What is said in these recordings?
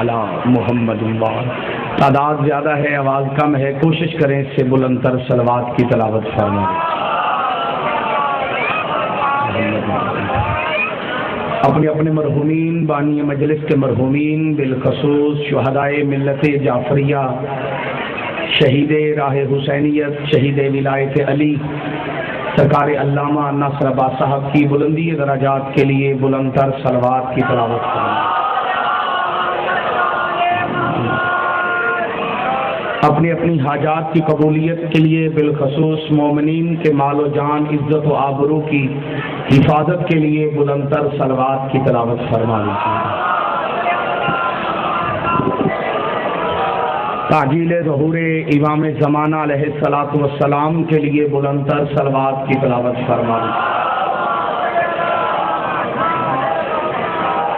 علی محمد تعداد زیادہ ہے، آواز کم ہے، کوشش کریں اس سے بلند تر صلوات کی تلاوت فرمائیں۔ اپنے اپنے مرحومین، بانی مجلس کے مرحومین، بالخصوص شہدائے ملت جعفریہ، شہید راہ حسینیت، شہید ولایت علی سرکار علامہ ناصر عباس صاحب کی بلندی درجات کے لیے بلند تر صلوات کی تلاوت کریں۔ اپنی اپنی حاجات کی قبولیت کے لیے بالخصوص مومنین کے مال و جان، عزت و آبرو کی حفاظت کے لیے بلند تر صلوات کی تلاوت فرما لیجیے۔ تعجیل ظہور امام زمانہ علیہ الصلوۃ والسلام کے لیے بلند تر صلوات کی تلاوت فرما لیجیے۔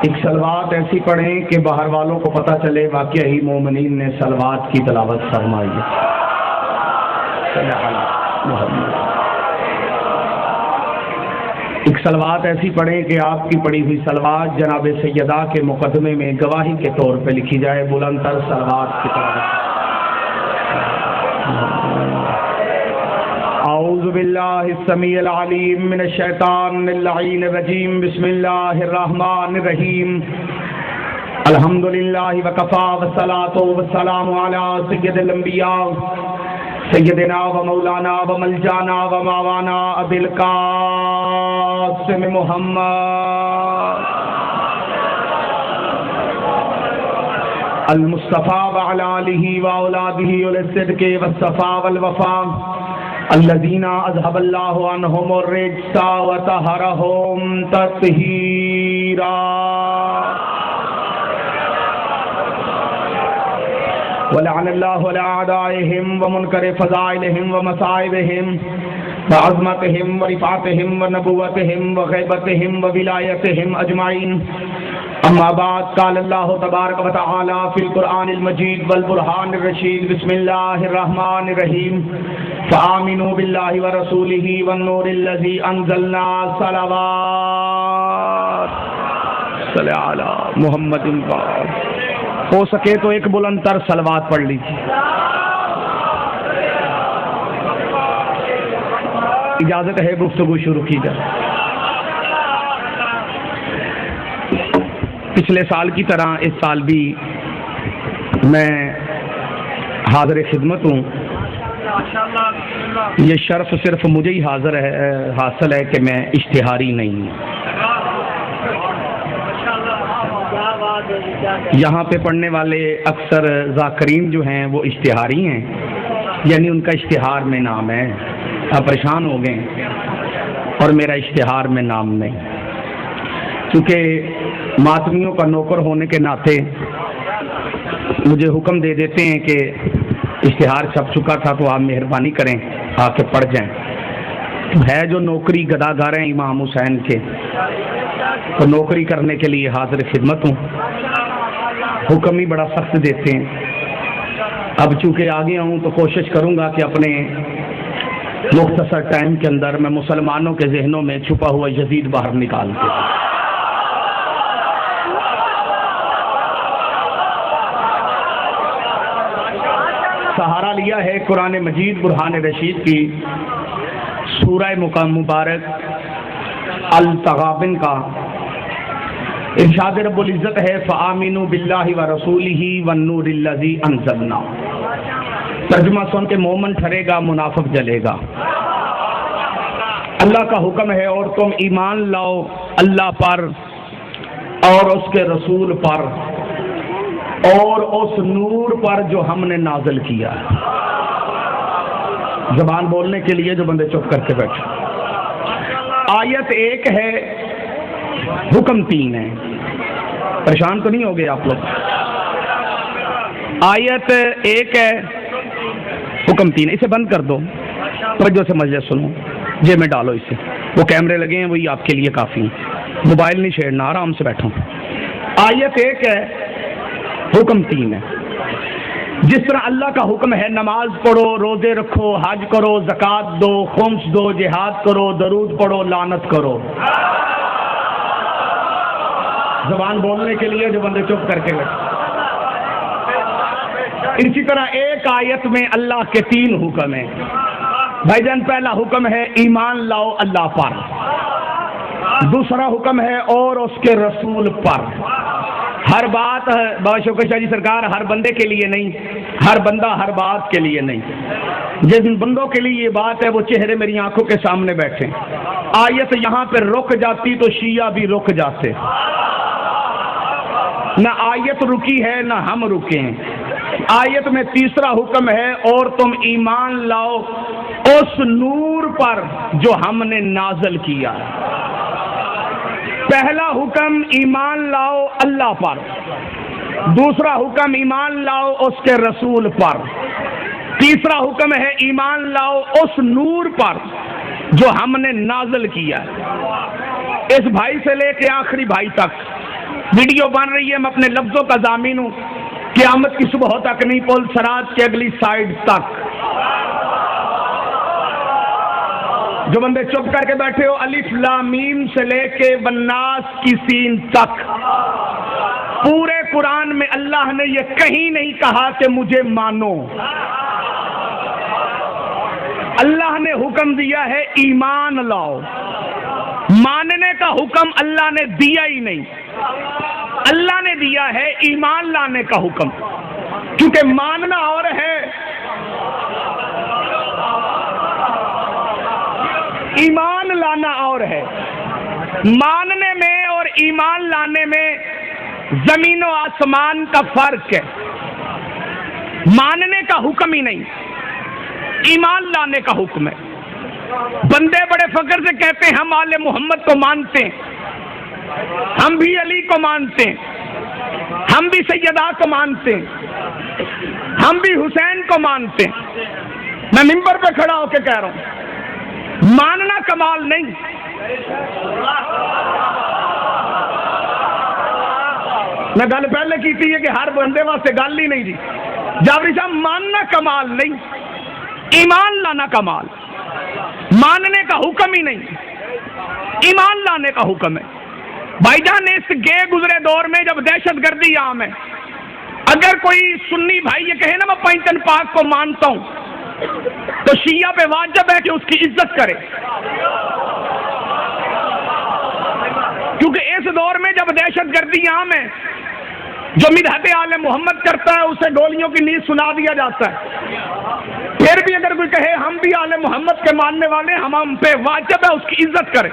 ایک صلوات ایسی پڑھیں کہ باہر والوں کو پتہ چلے واقعہ ہی مومنین نے صلوات کی تلاوت فرمائی ہے۔ ایک صلوات ایسی پڑھیں کہ آپ کی پڑھی ہوئی صلوات جناب سیدہ کے مقدمے میں گواہی کے طور پہ لکھی جائے، بلند تر صلوات کی تلاوت۔ اعوذ باللہ السمیع العلیم من الشیطان اللعین الرجیم، بسم اللہ الرحمن الرحیم، الحمدللہ وکفی والصلاۃ والسلام علی سید الانبیاء سیدنا و مولانا و ملجانا و ماوانا ابی القاسم محمد المصطفیٰ وعلی آلہ و اولادہ الصدق والصفا والوفا الذین اذهب اللہ عنہم الرجس وطہرہم تطہیرا۔ ولعن اللہ علی اعدائہم ومنکر فضائلہم ومصائبہم وعظمتہم ورفعتہم ونبوتہم وغیبتہم وولایتہم اجمعین۔ اما بعد، قال اللہ تبارک و تعالی فی القرآن المجید والبرہان الرشید، بسم اللہ الرحمن الرحیم، فآمنوا باللہ ورسولہ والنور الذی انزلنا، صلوات صلی علی محمد۔ ہو سکے تو ایک بلند تر صلوات پڑھ لیجیے۔ اجازت ہے گفتگو شروع کی جائے۔ پچھلے سال کی طرح اس سال بھی میں حاضر خدمت ہوں۔ یہ شرف صرف مجھے ہی حاصل ہے کہ میں اشتہاری نہیں ہوں۔ یہاں پہ پڑھنے والے اکثر ذاکرین جو ہیں وہ اشتہاری ہیں، یعنی ان کا اشتہار میں نام ہے۔ آپ پریشان ہو گئے اور میرا اشتہار میں نام نہیں، کیونکہ ماتمیوں کا نوکر ہونے کے ناطے مجھے حکم دے دیتے ہیں کہ اشتہار چھپ چکا تھا تو آپ مہربانی کریں آ کے پڑھ جائیں۔ ہے جو نوکری گداگار ہیں امام حسین کے، تو نوکری کرنے کے لیے حاضر خدمت ہوں۔ حکم ہی بڑا سخت دیتے ہیں۔ اب چونکہ آ گیا ہوں تو کوشش کروں گا کہ اپنے مختصر ٹائم کے اندر میں مسلمانوں کے ذہنوں میں چھپا ہوا یزید باہر نکال کے سہارا لیا ہے قرآن مجید برہان رشید کی سورہ مبارک التغابن کا۔ ارشاد رب العزت ہے فآمنوا باللہ ورسولہ والنور الذی انزلنا۔ ترجمہ سن کے مومن ٹھرے گا، منافق جلے گا۔ اللہ کا حکم ہے اور تم ایمان لاؤ اللہ پر اور اس کے رسول پر اور اس نور پر جو ہم نے نازل کیا ہے۔ زبان بولنے کے لیے جو بندے چپ کر کے بیٹھے۔ آیت ایک ہے، حکم تین ہے۔ پریشان تو نہیں ہو گئے آپ لوگ؟ آیت ایک ہے، حکم تین۔ اسے بند کر دو، توجہ سے مجلس سنو، جیب میں ڈالو اسے۔ وہ کیمرے لگے ہیں، وہی آپ کے لیے کافی ہیں۔ موبائل نہیں چھیڑنا، آرام سے بیٹھو۔ آیت ایک ہے، حکم تین ہے۔ جس طرح اللہ کا حکم ہے نماز پڑھو، روزے رکھو، حج کرو، زکوٰۃ دو، خمس دو، جہاد کرو، درود پڑھو، لعنت کرو۔ زبان بولنے کے لیے جو بندے چپ کر کے بیٹھے۔ اسی طرح ایک آیت میں اللہ کے 3 حکم ہیں بھائی جان. پہلا حکم ہے ایمان لاؤ اللہ پر، دوسرا حکم ہے اور اس کے رسول پر. ہر بات بابا شوکت شاہ جی سرکار ہر بندے کے لیے نہیں، ہر بندہ ہر بات کے لیے نہیں. جن بندوں کے لیے یہ بات ہے وہ چہرے میری آنکھوں کے سامنے بیٹھے. آیت یہاں پہ رک جاتی تو شیعہ بھی رک جاتے. نہ آیت رکی ہے نہ ہم رکے ہیں. آیت میں تیسرا حکم ہے اور تم ایمان لاؤ اس نور پر جو ہم نے نازل کیا. پہلا حکم ایمان لاؤ اللہ پر، دوسرا حکم ایمان لاؤ اس کے رسول پر، تیسرا حکم ہے ایمان لاؤ اس نور پر جو ہم نے نازل کیا. اس بھائی سے لے کے آخری بھائی تک ویڈیو بن رہی ہے. میں اپنے لفظوں کا ضامن ہوں، قیامت کی صبح تک نہیں، پل صراط کی اگلی سائڈ تک. جو بندے چپ کر کے بیٹھے ہو، الف لام میم سے لے کے والناس کی سین تک پورے قرآن میں اللہ نے یہ کہیں نہیں کہا کہ مجھے مانو. اللہ نے حکم دیا ہے ایمان لاؤ. ماننے کا حکم اللہ نے دیا ہی نہیں، اللہ نے دیا ہے ایمان لانے کا حکم. کیونکہ ماننا اور ہے، ایمان لانا اور ہے. ماننے میں اور ایمان لانے میں زمین و آسمان کا فرق ہے. ماننے کا حکم ہی نہیں، ایمان لانے کا حکم ہے. بندے بڑے فخر سے کہتے ہیں ہم آل محمد کو مانتے ہیں، ہم بھی علی کو مانتے ہیں، ہم بھی سیدہ کو مانتے ہیں، ہم بھی حسین کو مانتے ہیں. میں منبر پہ کھڑا ہو کے کہہ رہا ہوں ماننا کمال نہیں، میں گل پہلے کی تھی کہ ہر بندے واسطے گل ہی نہیں جی. جابری صاحب ماننا کمال نہیں، ایمان لانا کمال. ماننے کا حکم ہی نہیں، ایمان لانے کا حکم ہے. بھائی جان اس گئے گزرے دور میں جب دہشت گردی عام ہے، اگر کوئی سنی بھائی یہ کہے نا میں پنجتن پاک کو مانتا ہوں تو شیعہ پہ واجب ہے کہ اس کی عزت کرے. کیونکہ اس دور میں جب دہشت گردی عام ہے، جو مدحت آل محمد کرتا ہے اسے گولیوں کی نیند سنا دیا جاتا ہے. پھر بھی اگر کوئی کہے ہم بھی آل محمد کے ماننے والے، ہم پہ واجب ہے اس کی عزت کرے.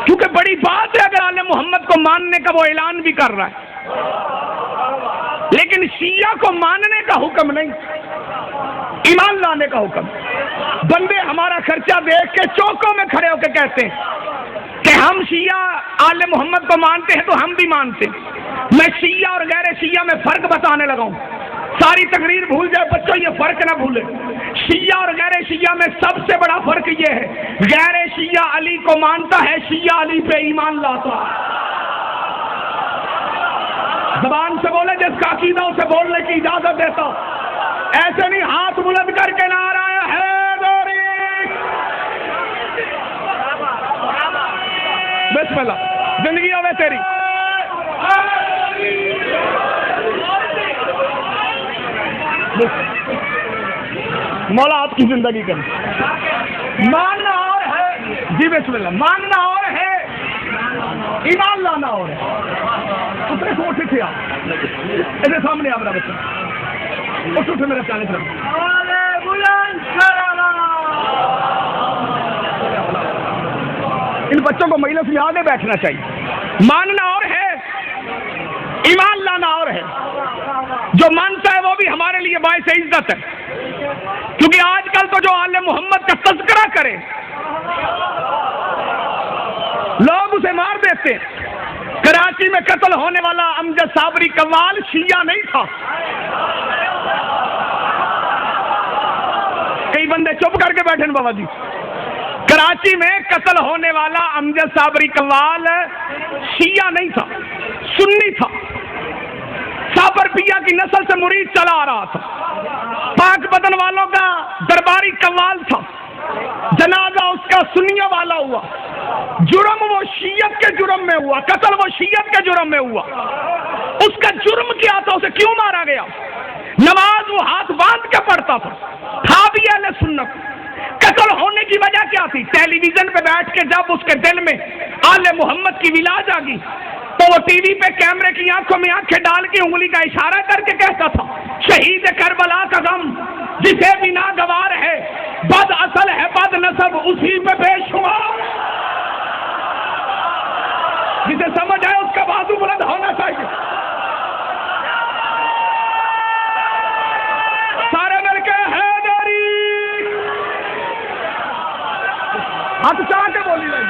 کیونکہ بڑی بات ہے اگر آل محمد کو ماننے کا وہ اعلان بھی کر رہا ہے. لیکن شیعہ کو ماننے کا حکم نہیں، ایمان لانے کا حکم. بندے ہمارا خرچہ دیکھ کے چوکوں میں کھڑے ہو کے کہتے ہیں کہ ہم شیعہ آل محمد کو مانتے ہیں تو ہم بھی مانتے ہیں. میں شیعہ اور غیر شیعہ میں فرق بتانے لگا ہوں. ساری تقریر بھول جائے بچوں، یہ فرق نہ بھولے. شیعہ اور غیر شیعہ میں سب سے بڑا فرق یہ ہے غیر شیعہ علی کو مانتا ہے، شیعہ علی پہ ایمان لاتا ہے. زبان سے بولے جس کا عقیدہ اسے بولنے کی اجازت دیتا، ایسے نہیں ہاتھ بلند کر کے نعرہ حیدری. بسم اللہ، زندگی ہوے تیری. مولا آپ کی زندگی کرے. ماننا اور ہے جی، بسم اللہ. ماننا اور ہے، ایمان لانا اور ہے. اتنے سے اٹھے تھے آپ ایسے سامنے آپ میرا بچہ اٹھ اٹھے میرے چانے طرف. ان بچوں کو مجلس میں آگے بیٹھنا چاہیے. ماننا اور ہے، ایمان لانا اور ہے. جو مانتا ہے وہ بھی ہمارے لیے باعث عزت ہے. کیونکہ آج کل تو جو آل محمد کا تذکرہ کرے لوگ اسے مار دیتے. کراچی میں قتل ہونے والا امجد صابری قوال شیعہ نہیں تھا. کئی بندے چپ کر کے بیٹھے بابا جی. کراچی میں قتل ہونے والا امجد صابری قوال شیعہ نہیں تھا، سنی تھا. صابر پیا کی نسل سے مرید چلا آ رہا تھا. پاک بدن والوں کا درباری قوال تھا. جنازہ اس کا سنیوں والا ہوا. جرم وہ شیعت کے جرم میں ہوا، قتل وہ شیعت کے جرم میں ہوا. اس کا جرم کیا تھا، اسے کیوں مارا گیا؟ نواز کہ جب اس کے دل میں آل محمد کی ولا جاگی تو وہ ٹی وی پہ کیمرے کی آنکھوں میں آنکھیں ڈال کے انگلی کا اشارہ کر کے کہتا تھا شہید کربلا کا غم جسے بھی ناگوار ہے، بد اصل ہے بد نسب اسی پہ بے شمار، جسے سمجھ آئے اس کا بازو بلند ہونا چاہیے۔ سارے مل کے حیدری ہاتھ چاہ کے بولی رہی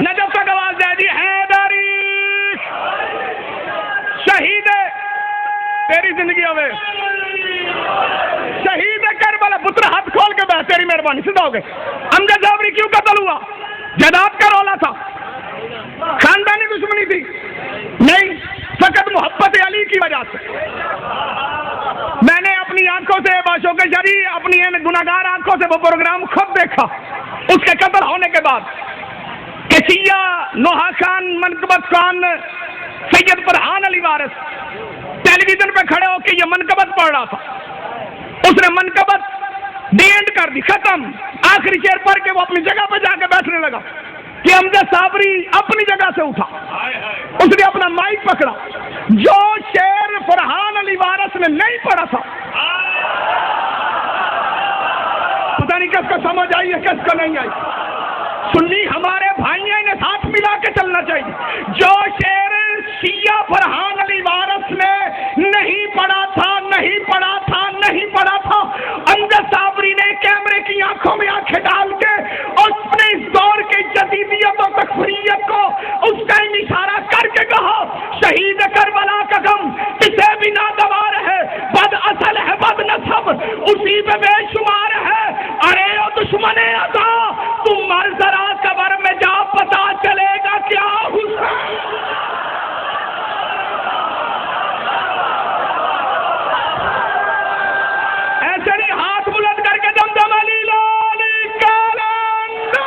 نجف تک آواز دے دی حیدری شہید تیری زندگی ہوئے شہید کربلا پتر ہاتھ کھول کے بیٹھ تیری مہربانی سیدھا ہو گئے۔ امجد جابری کیوں قتل ہوا؟ جائیداد کا رولا تھا، خاندانی دشمنی تھی نہیں، فقط محبت علی کی وجہ سے۔ میں نے اپنی آنکھوں سے باشو کے شریع اپنی گناہگار آنکھوں سے وہ پروگرام خود دیکھا اس کے قتل ہونے کے بعد کہ سیاہ نوحہ خان منقبت خان سید فرحان علی وارث ٹیلی ویژن پہ کھڑے ہو کے یہ منقبت پڑھ رہا تھا، اس نے منقبت دی اینڈ کر دی، ختم، آخری شعر پڑھ کے وہ اپنی جگہ پہ جا کے بیٹھنے لگا کہ امجد صابری اپنی جگہ سے اٹھا، اس نے اپنا مائک پکڑا، جو شعر فرحان علی وارث نے نہیں پڑھا تھا، پتہ نہیں کس کو سمجھ آئی ہے کس کو نہیں آئی، سنی ہمارے بھائیوں نے ساتھ ملا کے چلنا چاہیے، جو شعر شیعہ فرحان علی وارث نے نہیں پڑھا تھا امجد صابری نے کیمرے کی آنکھوں میں آنکھیں ڈال کے اس نے اس دور کے جدیدیت و تکفیریت کو اس ٹائم اشارہ کر کے کہا شہید کربلا کا غم کسے بھی ناگوار ہے، بد اصل ہے بد نسب اسی پہ بے شمار ہے، ارے او دشمن عطا تم مر ذرا قبر میں جا پتا چلے گا کیا حسین۔ ایسے نہیں ہاتھ بلند کر کے دمدم علی لالی کالندر۔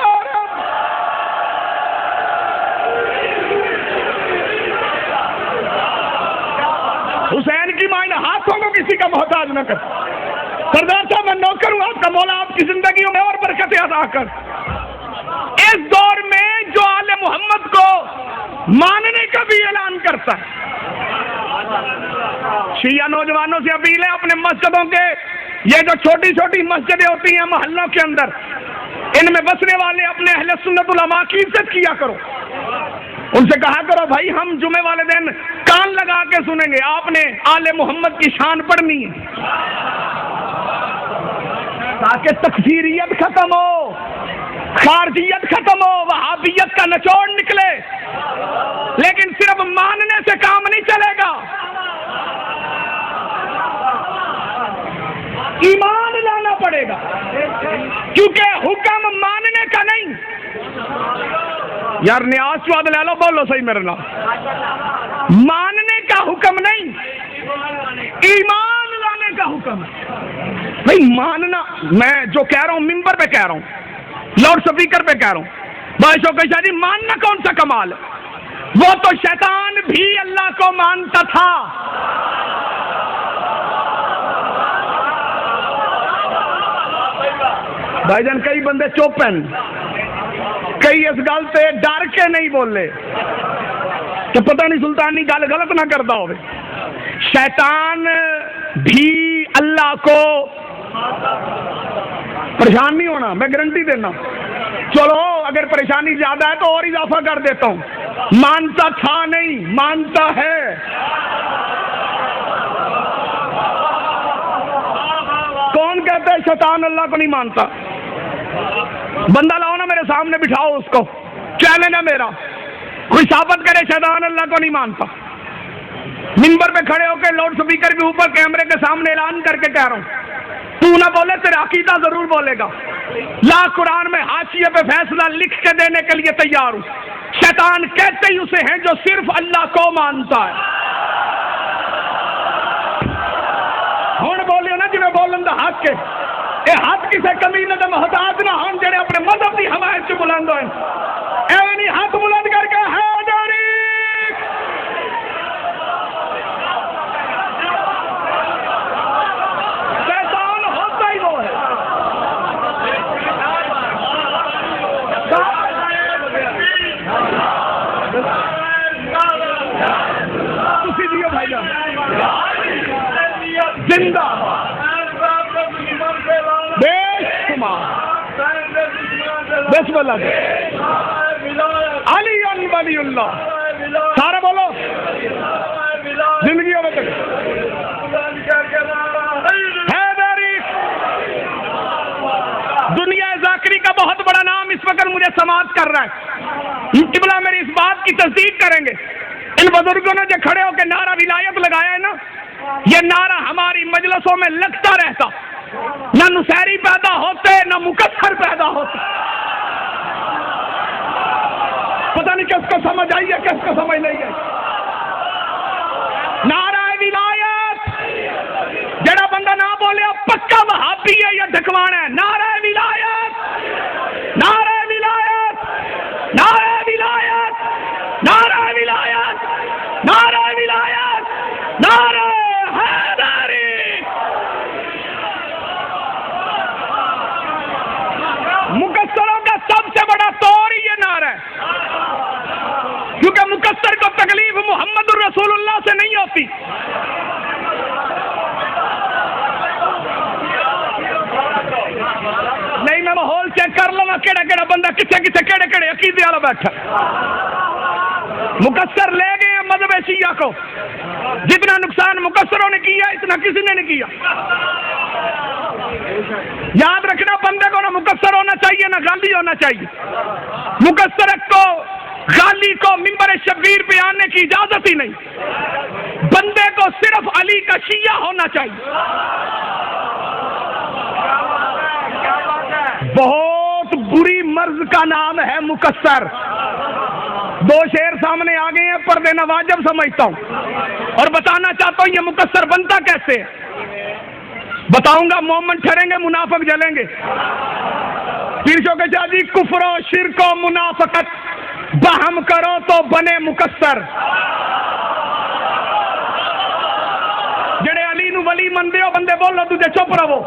حسین کی مائن ہاتھوں کو کسی کا محتاج نہ کر، سردار صاحب میں نوکر ہوں آپ کا، مولا آپ کی زندگیوں میں اور برکتیں عطا کر۔ اس دور میں جو آل محمد کو ماننے کا بھی اعلان کرتا ہے، شیعہ نوجوانوں سے اپیل ہے اپنے مسجدوں کے یہ جو چھوٹی چھوٹی مسجدیں ہوتی ہیں محلوں کے اندر، ان میں بسنے والے اپنے اہل سنت علماء کی عزت کیا کرو، ان سے کہا کرو بھائی ہم جمعے والے دن کان لگا کے سنیں گے، آپ نے آل محمد کی شان پڑھنی ہے تاکہ تکفیریت ختم ہو، خارجیت ختم ہو، وہابیت کا نچوڑ نکلے، لیکن صرف ماننے سے کام نہیں چلے گا، ایمان لانا پڑے گا، کیونکہ حکم ماننے کا نہیں، یار نیاز چواد لے لو بولو صحیح میرے نام، ماننے کا حکم نہیں ایمان لانے کا حکم ہے۔ بھائی ماننا میں جو کہہ رہا ہوں ممبر پہ کہہ رہا ہوں، لاؤڈ سپیکر پہ کہہ رہا ہوں، بھائیوں کے شاہ جی ماننا کون سا کمال ہے، وہ تو شیطان بھی اللہ کو مانتا تھا، بھائی جان کئی بندے چپ ہیں، کئی اس گل سے ڈر کے نہیں بولے کہ پتہ نہیں سلطانی گل غلط نہ کرتا ہو، شیطان بھی اللہ کو پریشان نہیں ہونا، میں گارنٹی دینا، چلو اگر پریشانی زیادہ ہے تو اور اضافہ کر دیتا ہوں، مانتا تھا نہیں مانتا ہے۔ کون کہتا ہے شیطان اللہ کو نہیں مانتا؟ بندہ لاؤ نا میرے سامنے بٹھاؤ اس کو، چیلنج ہے میرا، کوئی ثابت کرے شیطان اللہ کو نہیں مانتا۔ منبر پہ کھڑے ہو کے لاؤڈ سپیکر کے اوپر کیمرے کے سامنے اعلان کر کے کہہ رہا ہوں، تو نہ بولے تیرا عقیدہ ضرور بولے گا، لا قرآن میں حاشیے پہ فیصلہ لکھ کے دینے کے لیے تیار ہوں، شیطان کہتے ہی اسے ہیں جو صرف اللہ کو مانتا ہے۔ ہوں بولے نا جی میں بولن دا حق ہے، اے حق کسے کمی نہ دے محتاج نہ ہون جڑے اپنے مذہب کی حمایت سے بلند ہوئے، اے نہیں ہاتھ بلند کر کے حیدری زندہ بے شمار بسم اللہ علی ولی اللہ سارے بولو زندگیوں میں تک دنیا ذاکری کا بہت بڑا نام اس وقت مجھے سماعت کر رہا ہے. قبلہ میری اس بات کی تصدیق کریں گے. ان بزرگوں نے جو کھڑے ہو کے نعرہ ولایت لگایا ہے نا، یہ نعرہ ہماری مجلسوں میں لگتا رہتا. نہ نصیری پیدا ہوتے نہ مکثر پیدا ہوتے. پتہ نہیں کس کو سمجھ آئی ہے کس کو سمجھ نہیں آئی. نعرہ ولایت جڑا بندہ نہ بولے اب پکا وہابی ہے یا ڈھکوان ہے. نعرہ ولایت نعرہ ولایت نعرہ ولایت نعرہ ولایت نعرہ ولایت نعرہ حیدری. مکثروں کا سب سے بڑا طور ہی یہ نعرہ ہے، کیونکہ مکثر کو تکلیف محمد الرسول اللہ سے نہیں ہوتی. نہیں میں ماحول چیک کر لوں کیڑا کیڑا بندہ کتنے کتنے کیڑے کیڑے عقیدے والا بیٹھا. مکثر لے گئے ہیں مذہب شیعہ کو. جتنا نقصان مکثروں نے کیا اتنا کسی نے نہیں کیا. یاد رکھنا بندے کو نہ مکثر ہونا چاہیے نہ غالی ہونا چاہیے. مکثر کو غالی کو منبر شبیر پہ آنے کی اجازت ہی نہیں. بندے کو صرف علی کا شیعہ ہونا چاہیے. بہت بری مرض کا نام ہے مکثر. دو شعر سامنے آ گئے ہیں پر دینا واجب سمجھتا ہوں اور بتانا چاہتا ہوں یہ مکثر بنتا کیسے ہے. بتاؤں گا مومن ٹھہریں گے منافق جلیں گے. پیرشوں کے شاہ جی کفر و شرک و منافقت باہم کرو تو بنے مکثر. جڑے علی نو ولی مندے ہو بندے بولو تجھے چپ رہو.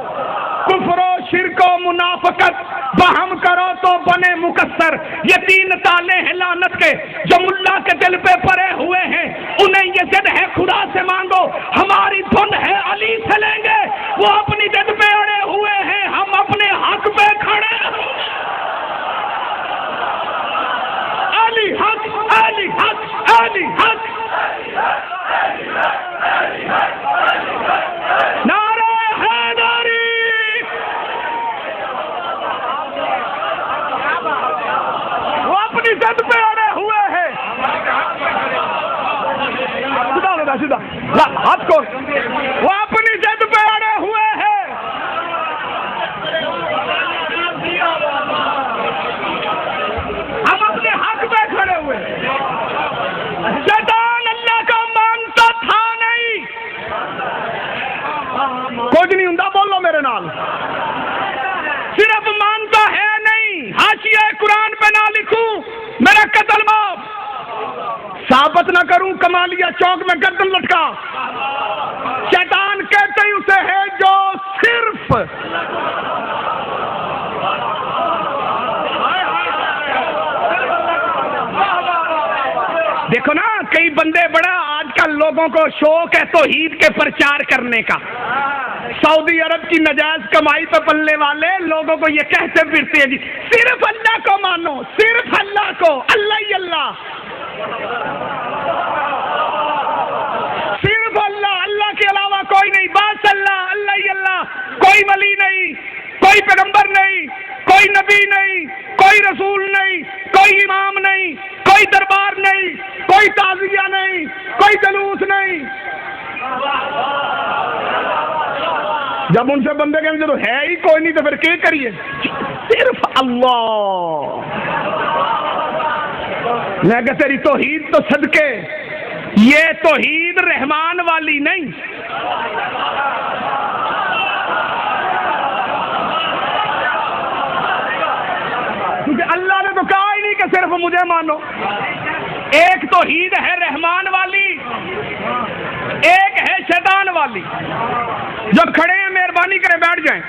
کفر و شرک و منافقت باہم کرو تو بنے مکثر. یہ تین تالے ہیں لعنت کے جو ملا کے دل پہ پڑے ہوئے ہیں. انہیں یہ ضد ہے خدا سے مانگو، ہماری دھن ہے علی سے لیں گے. وہ اپنی ضد پہ اڑے ہوئے ہیں، ہم اپنے حق پہ کھڑے. علی حق علی حق علی حق. نعرہ حیدری. وہ اپنی ضد پہ اڑے ہوئے ہیں. سیدھا ہاتھ کو. وہ اپنی ضد پہ اڑے ہوئے ہیں. ہم اپنے حق پہ کھڑے ہوئے. شیطان اللہ کا مانتا تھا نہیں. کچھ نہیں ہوں بولو میرے نال. صرف مانتا ہے نہیں. حاشیہ قرآن پہ نہ لکھوں میرا قتل معاف. ثابت نہ کروں کمالیہ چوک میں گردن لٹکا. شیطان کہتے ہی اسے ہے جو صرف دیکھو نا کئی بندے بڑا آج کل لوگوں کو شوق ہے توحید کے پرچار کرنے کا. سعودی عرب کی نجائز کمائی پہ پلنے والے لوگوں کو یہ کہتے پھرتے ہیں جی صرف اللہ کو مانو، صرف اللہ کو، اللہ ہی اللہ، صرف اللہ، اللہ کے علاوہ کوئی نہیں، بس اللہ، اللہ ہی اللہ. کوئی ولی نہیں، کوئی پیغمبر نہیں، کوئی نبی نہیں، کوئی رسول نہیں، کوئی امام نہیں، کوئی دربار نہیں، کوئی تعزیہ نہیں، کوئی جلوس نہیں. جب ان سے بندے کہیں جو ہے ہی کوئی نہیں تو پھر کیا کریے؟ صرف اللہ. میں کہ تیری توحید تو صدقے، یہ توحید رحمان والی نہیں. کیونکہ اللہ نے تو کہا ہی نہیں کہ صرف مجھے مانو. ایک توحید ہے رحمان والی، ایک ہے شیطان والی. جو کھڑے ہیں مہربانی کریں بیٹھ جائیں.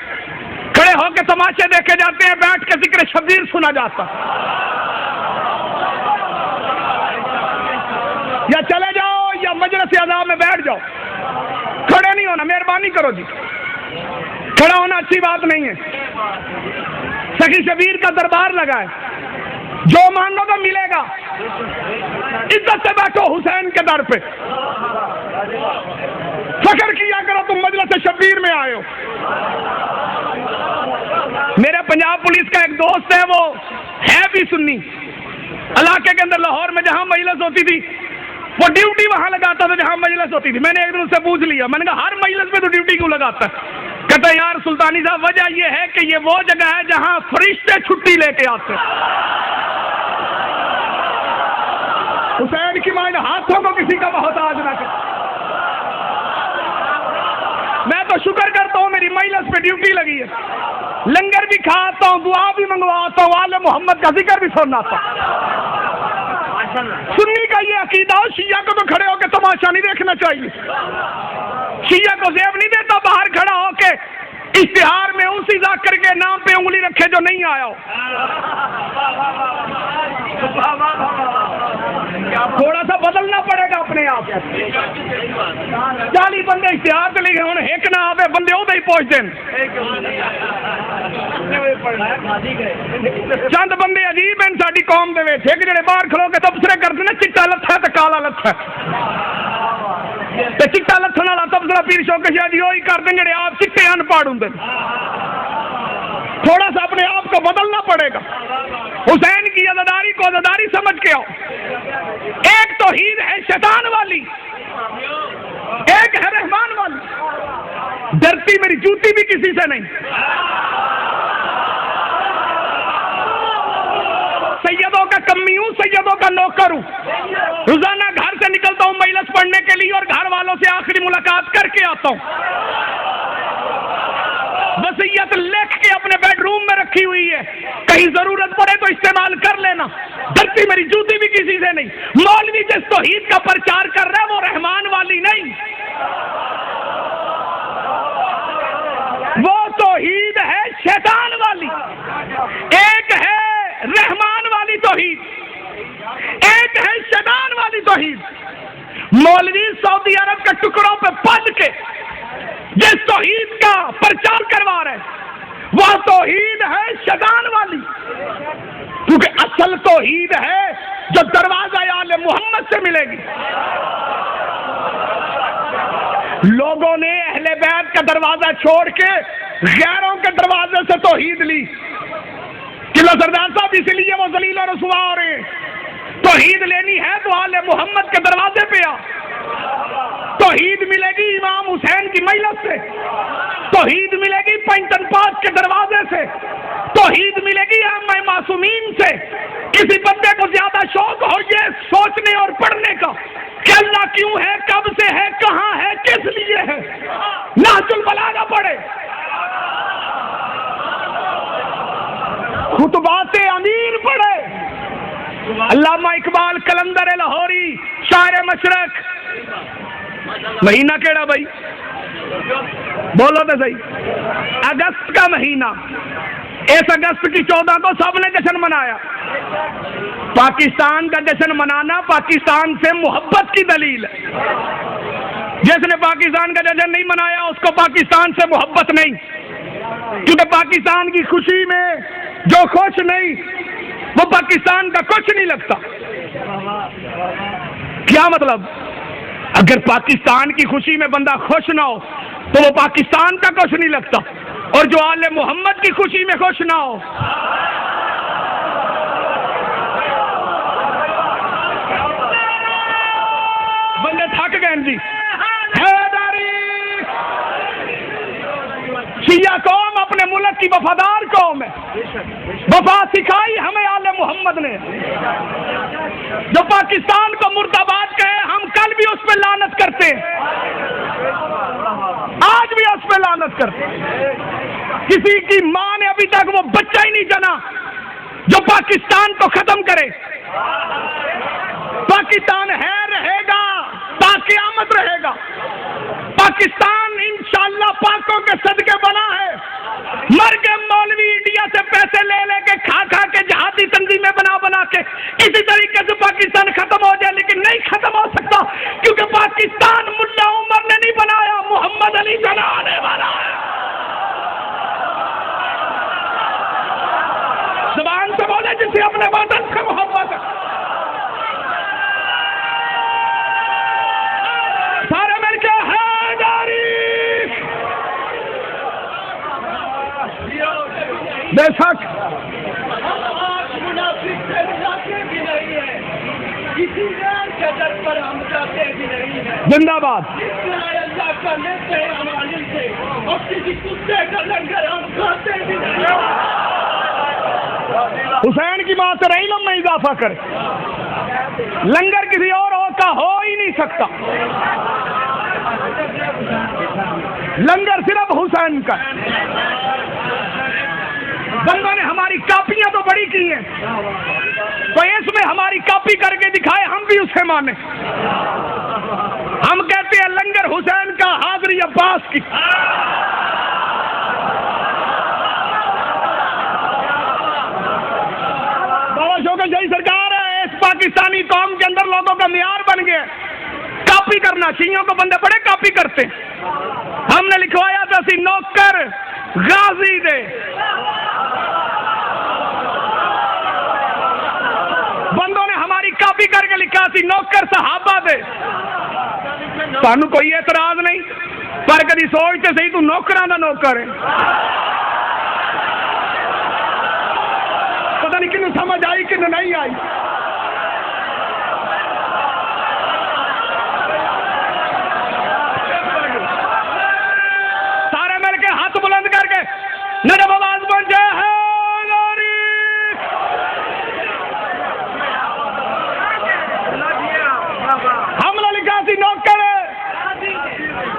کھڑے ہو کے تماشے دیکھے جاتے ہیں، بیٹھ کے ذکر شبیر سنا جاتا. یا چلے جاؤ یا مجلس عذاب میں بیٹھ جاؤ. کھڑے نہیں ہونا مہربانی. مہربانی کرو جی، کھڑا ہونا اچھی بات نہیں ہے. سخی شبیر کا دربار لگا ہے، جو مانگو گا ملے گا. عزت سے بیٹھو حسین کے در پہ، فخر کیا کرو تم مجلس شبیر میں آئے ہو. میرے پنجاب پولیس کا ایک دوست ہے، وہ ہے بھی سنی، علاقے کے اندر لاہور میں جہاں مجلس ہوتی تھی وہ ڈیوٹی وہاں لگاتا تھا جہاں مجلس ہوتی تھی. میں نے ایک دن سے پوچھ لیا، میں نے کہا ہر مجلس میں تو ڈیوٹی کیوں لگاتا ہے؟ کہتا ہے یار سلطانی صاحب وجہ یہ ہے کہ یہ وہ جگہ ہے جہاں فرشتے چھٹی لے کے آتے ہیں. حسین کی مائن ہاتھوں کو کسی کا محتاج نہ کر. میں تو شکر کرتا ہوں میری مجلس پہ ڈیوٹی لگی ہے، لنگر بھی کھاتا ہوں، دعا بھی منگواتا ہوں، آل محمد کا ذکر بھی سناتا ہوں. سنی کا یہ عقیدہ، شیعہ کو تو کھڑے ہو کے تماشا نہیں دیکھنا چاہیے. شیعہ کو زیب نہیں دیتا باہر کھڑا ہو کے اشتہار میں اسی ذاکر کے نام پہ انگلی رکھے جو نہیں آیا ہو. تھوڑا سا بدلنا پڑے گا اپنے آپ. 40 بندے اشتہار سے لکھے ہوں، ایک نہ آوے بندے ادھر ہی پہنچ دیں. چند بندے عجیب ہیں ساری قوم دے وچ، ایک جڑے باہر کھلو کے تبصرے کرتے ہیں چٹا لتھا تے کالا لتھا تے چٹا لتھن والا تبصرہ پیر شوکت شاہ جی وہی کرتے ہیں جڑے آپ چٹے ان پڑھ ہوندے. تھوڑا سا اپنے آپ کو بدلنا پڑے گا. حسین کی عزاداری کو عزاداری سمجھ کے آؤ. ایک توحید ہے شیطان والی، ایک ہے رحمان والی. ڈرتی میری جوتی بھی کسی سے نہیں. سیدوں کا کمی ہوں، سیدوں کا نوکر ہوں. روزانہ گھر سے نکلتا ہوں مجلس پڑھنے کے لیے اور گھر والوں سے آخری ملاقات کر کے آتا ہوں. وصیت لکھ کے اپنے بیڈ روم میں رکھی ہوئی ہے، کہیں ضرورت پڑے تو استعمال کر لینا. ڈرتی میری جوتی بھی کسی سے نہیں. مولوی جس توحید کا پرچار کر رہا ہے وہ رحمان والی نہیں، وہ توحید ہے شیطان والی. ایک ہے رحمان والی توحید، ایک ہے شیطان والی توحید. مولوی سعودی عرب کے ٹکڑوں پہ پل کے جس توحید کا پرچار کروا رہے وہ توحید ہے شیطان والی. کیونکہ اصل توحید ہے جو دروازہ آل محمد سے ملے گی. لوگوں نے اہل بیت کا دروازہ چھوڑ کے غیروں کے دروازے سے توحید لی. قلعہ سردار صاحب اسی لیے وہ ذلیل و رسوا ہو رہے ہیں. توحید لینی ہے تو آل محمد کے دروازے پہ آ. توحید ملے گی امام حسین کی مجلس سے، توحید ملے گی پنجتن پاک کے دروازے سے، توحید ملے گی عامہ معصومین سے. کسی بندے کو زیادہ شوق ہو یہ سوچنے اور پڑھنے کا کہ اللہ کیوں ہے، کب سے ہے، کہاں ہے، کس لیے ہے، نہج البلاغہ پڑھے، خطبات امیر پڑھے. علامہ اقبال کلندر لاہوری شاعر مشرق. مہینہ کیڑا بھائی بولو تو صحیح؟ اگست کا مہینہ. اس اگست کی 14 کو سب نے جشن منایا. پاکستان کا جشن منانا پاکستان سے محبت کی دلیل ہے. جس نے پاکستان کا جشن نہیں منایا اس کو پاکستان سے محبت نہیں. کیونکہ پاکستان کی خوشی میں جو خوش نہیں وہ پاکستان کا کچھ نہیں لگتا. کیا مطلب؟ اگر پاکستان کی خوشی میں بندہ خوش نہ ہو تو وہ پاکستان کا کچھ نہیں لگتا. اور جو آل محمد کی خوشی میں خوش نہ ہو بندے تھک گئے جی. شیعہ قوم اپنے ملک کی وفادار قوم ہے. وفا سکھائی ہمیں آل محمد نے. جو پاکستان کو مرد آباد کہے ہم کل بھی اس پہ لعنت کرتے ہیں، آج بھی اس پہ لعنت کرتے ہیں. کسی کی ماں نے ابھی تک وہ بچہ ہی نہیں جنا جو پاکستان کو ختم کرے. پاکستان ہے، رہے گا، تا قیامت رہے گا. پاکستان انشاءاللہ پاکوں کے صدقے بنا ہے. مر کے مولوی انڈیا سے پیسے لے لے کے کھا کھا کے جہادی تنظیمیں بنا بنا کے اسی طریقے سے پاکستان ختم ہو جائے، لیکن نہیں ختم ہو سکتا کیونکہ پاکستان ملا عمر نے نہیں بنایا، محمد علی بنا. زبان سے بولے جس سے اپنے وطن سے محبت ہے. سارے مل کے حیدری. بے شک کسی غیر کے در پر ہم جاتے بھی نہیں ہیں. زندہ باد. اللہ کا لیتے ہیں ہمارے سے اور کسی کتے کا لنگر ہم کھاتے بھی نہیں ہیں. حسین کی بات سے علم میں اضافہ کرے. لنگر کسی اور کا ہو ہی نہیں سکتا. لنگر صرف حسین کا. بندوں نے ہماری کاپیاں تو بڑی کی ہیں, کوئی اس میں ہماری کاپی کر کے دکھائے ہم بھی اسے مانیں. ہم کہتے ہیں لنگر حسین کا, حاضری عباس کی. بابا شوکت شاہی سرکار ہے اس پاکستانی قوم کے اندر لوگوں کا معیار بن گیا. کاپی کرنا, شیعوں کو بندے بڑے کاپی کرتے. ہم نے لکھوایا تھا سی نوکر غازی دے. بندوں نے ہماری کاپی کر کے لکھا سی نوکر صحابہ دے. سانو کوئی اعتراض نہیں, پر کدی سوچتے صحیح تو نوکراں دا نوکر ہے. پتہ نہیں کنوں سمجھ آئی کنوں نہیں آئی. سارے مل کے ہاتھ بلند کر کے نجم آواز بن جائے ہے. نوکر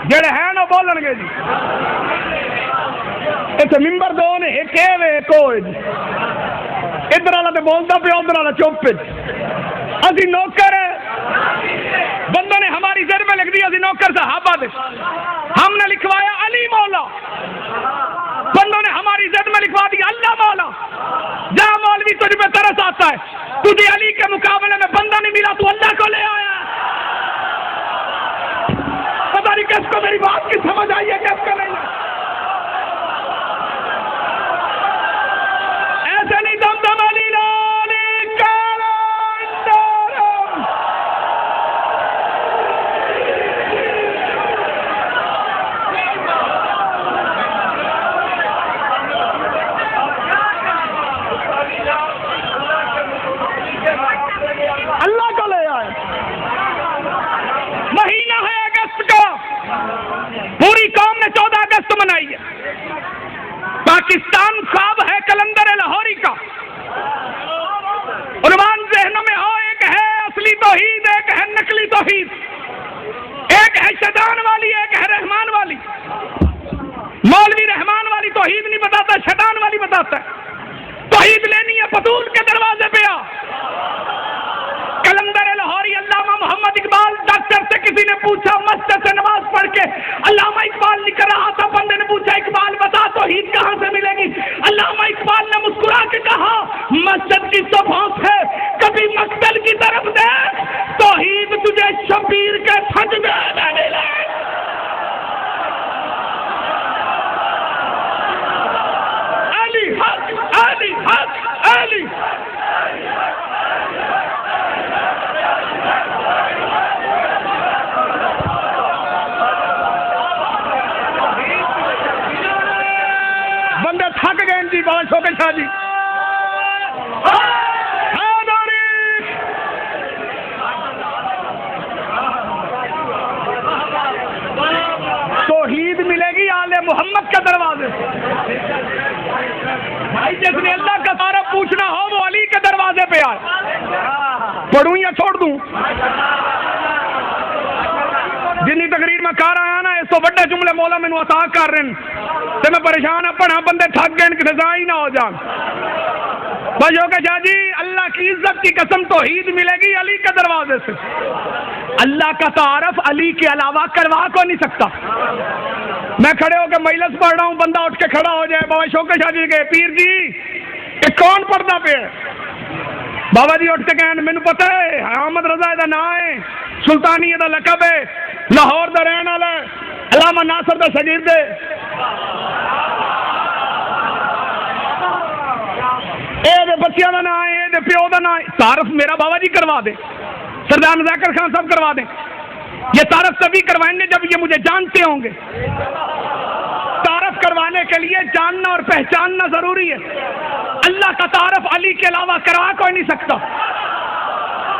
جڑے ہیں نا بولن گے جی. اتنے ممبر دو نے ایک جی. ادھر والا تو بولتا پہ ادھر والا چپ. اسی نوکر بندوں نے ہماری زر میں لکھ دی اسی نوکر صحابہ دے. ہم نے لکھوایا علی مولا. بندوں نے ہماری زد میں لکھوا دی اللہ مولا. جہاں مولوی تجھ پہ ترس آتا ہے, تجھے علی کے مقابلے میں بندہ نہیں ملا تو اللہ کو لے آیا. پتہ نہیں کس کو میری بات کی سمجھ آئی ہے کس کو نہیں. ایسے نہیں دم دم علی لالی کلندرم. اللہ کو لے آئے. مہینہ ہے اگست کا, پوری قوم نے 14 اگست منائی ہے. پاکستان خواب ہے کلندر لاہوری کا. عنوان ذہنوں میں ہو, ایک ہے اصلی توحید, ایک ہے نقلی توحید. ایک ہے شیطان والی, ایک ہے رحمان والی. مولوی رحمان والی توحید نہیں بتاتا, شیطان والی بتاتا ہے. توحید لینی ہے بطول کے دروازے پہ آ. کلندر لاہوری علامہ محمد اقبال ڈاکٹر سے کسی نے پوچھا مسجد سے نماز پڑھ کے, علامہ اقبال نکل رہا تھا. بندے نے پوچھا اقبال بتا توحید کہاں سے ملے گی؟ علامہ اقبال نے مسکرا کے کہا مسجد کی صفوں سے کبھی مقتل کی طرف دیکھ, توحید تجھے شبیر کے سجدے میں ملے. علی حق, علی حق, علی. بندے تھک گئے جی. بابا شوکت شاہ جی توحید ملے گی آل محمد کے دروازے سے. بھائی جس نے اللہ کا تعارف پوچھنا ہو وہ علی کے دروازے پہ آئے. پڑھوں یا چھوڑ دوں؟ جنی تقریر میں کر آیا نا اس تو بڑے جملے مولا مینو عطا کر رہے ہیں تے میں پریشان ہاں. پڑھا بندے تھک گئے کہ رضا ہی نہ ہو جان. بس ہو کہ شاہ جی اللہ کی عزت کی قسم توحید ملے گی علی کے دروازے سے. اللہ کا تعارف علی کے علاوہ کروا کو نہیں سکتا. میں کھڑے ہو کے مجلس پڑھ رہا ہوں, بندہ اٹھ کے کھڑا ہو جائے, بابا شوکت شاہ جی کے پیر جی یہ کون پردہ پہ ہے؟ بابا جی اٹھ کے کہیں مینوں پتہ ہے احمد رضا دا نام ہے, سلطانی دا لقب ہے, لاہور دا رہن والا ہے, علامہ ناصر دا شاگرد ہے. اے بچیاں دا نام ہے، اے پیو دا نام ہے، تعارف میرا بابا جی کروا دے، سردار ذاکر خان صاحب کروا دیں۔ یہ تعارف تبھی کروائیں گے جب یہ مجھے جانتے ہوں گے۔ تعارف کروانے کے لیے جاننا اور پہچاننا ضروری ہے۔ اللہ کا تعارف علی کے علاوہ کروا کوئی نہیں سکتا،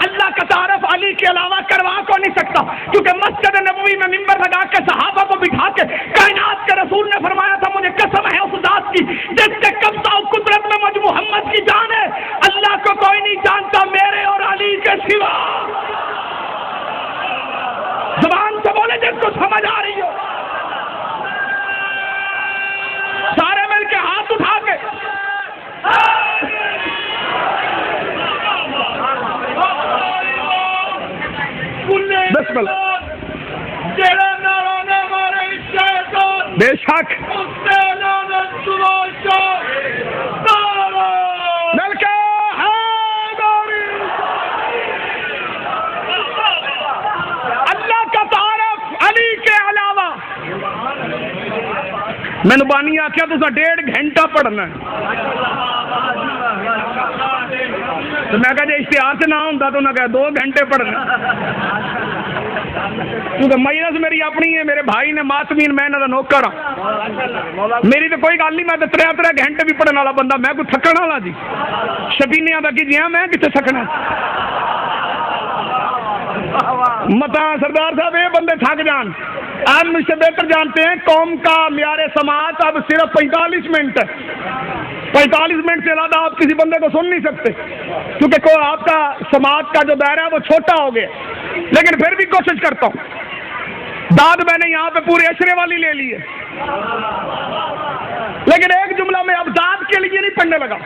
اللہ کا تعارف علی کے علاوہ کروا کو نہیں سکتا، کیونکہ مسجد نبوی میں منبر لگا کے صحابہ کو بٹھا کے کائنات کے رسول نے فرمایا تھا مجھے قسم ہے اس ذات کی جس کے قبضہ و قدرت میں مجھ محمد کی جان ہے، اللہ کو کوئی نہیں جانتا میرے اور علی کے سوا۔ زبان سے بولے جس کو سمجھ آ رہی ہو، سارے مل کے ہاتھ اٹھا کے بسم اللہ۔ بے شک مل کے اللہ کا تعارف علی کے علاوہ میں بانی آخیا تو 1.5 گھنٹہ پڑھنا تو میں کہا جی اشتہار سے نہ ہوتا تو انہیں کہا 2 گھنٹے پڑھنا، کیونکہ مجلس میری اپنی ہے، میرے بھائی نے ماتمین، میں انہاں دا نوکر ہاں، میری تو کوئی گل نہیں، میں تو 3 گھنٹے بھی پڑھنے والا بندہ، میں کوئی تھکن والا جی شبینیاں دا کی جی میں کتنے تھکنا متا سردار صاحب یہ بندے تھک جان۔ آپ مجھ سے بہتر جانتے ہیں قوم کا معیار سماعت اب صرف 45 منٹ ہے، 45 منٹ سے زیادہ آپ کسی بندے کو سن نہیں سکتے، کیونکہ آپ کا سماعت کا جو دائرہ ہے وہ چھوٹا ہو گیا، لیکن پھر بھی کوشش کرتا ہوں۔ داد میں نے یہاں پہ پورے اشرے والی لے لی ہے، لیکن ایک جملہ میں اب داد کے لیے نہیں پڑھنے لگا،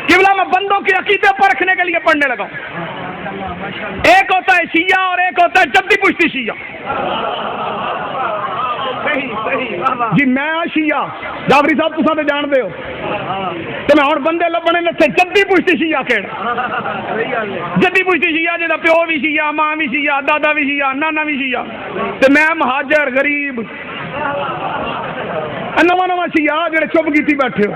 قبلہ میں بندوں کے عقیدے پرکھنے کے لیے پڑھنے لگا۔ ایک ہوتا ہے شیعہ اور ایک ہوتا ہے جدی پشتی شیعہ۔ جی میں شیعہ جعفری صاحب تساں تے جان دے ہو تو میں ہن بندے لبنے نتھے جدی پشتی شیعہ کیڑا، جدی پشتی شیعہ جدا پیو بھی شیعہ، ماں بھی شیعہ، دادا بھی شیعہ، نانا بھی شیعہ، تے میں مہاجر غریب نواں شیعہ جڑے چپ کیتی بیٹھے ہو،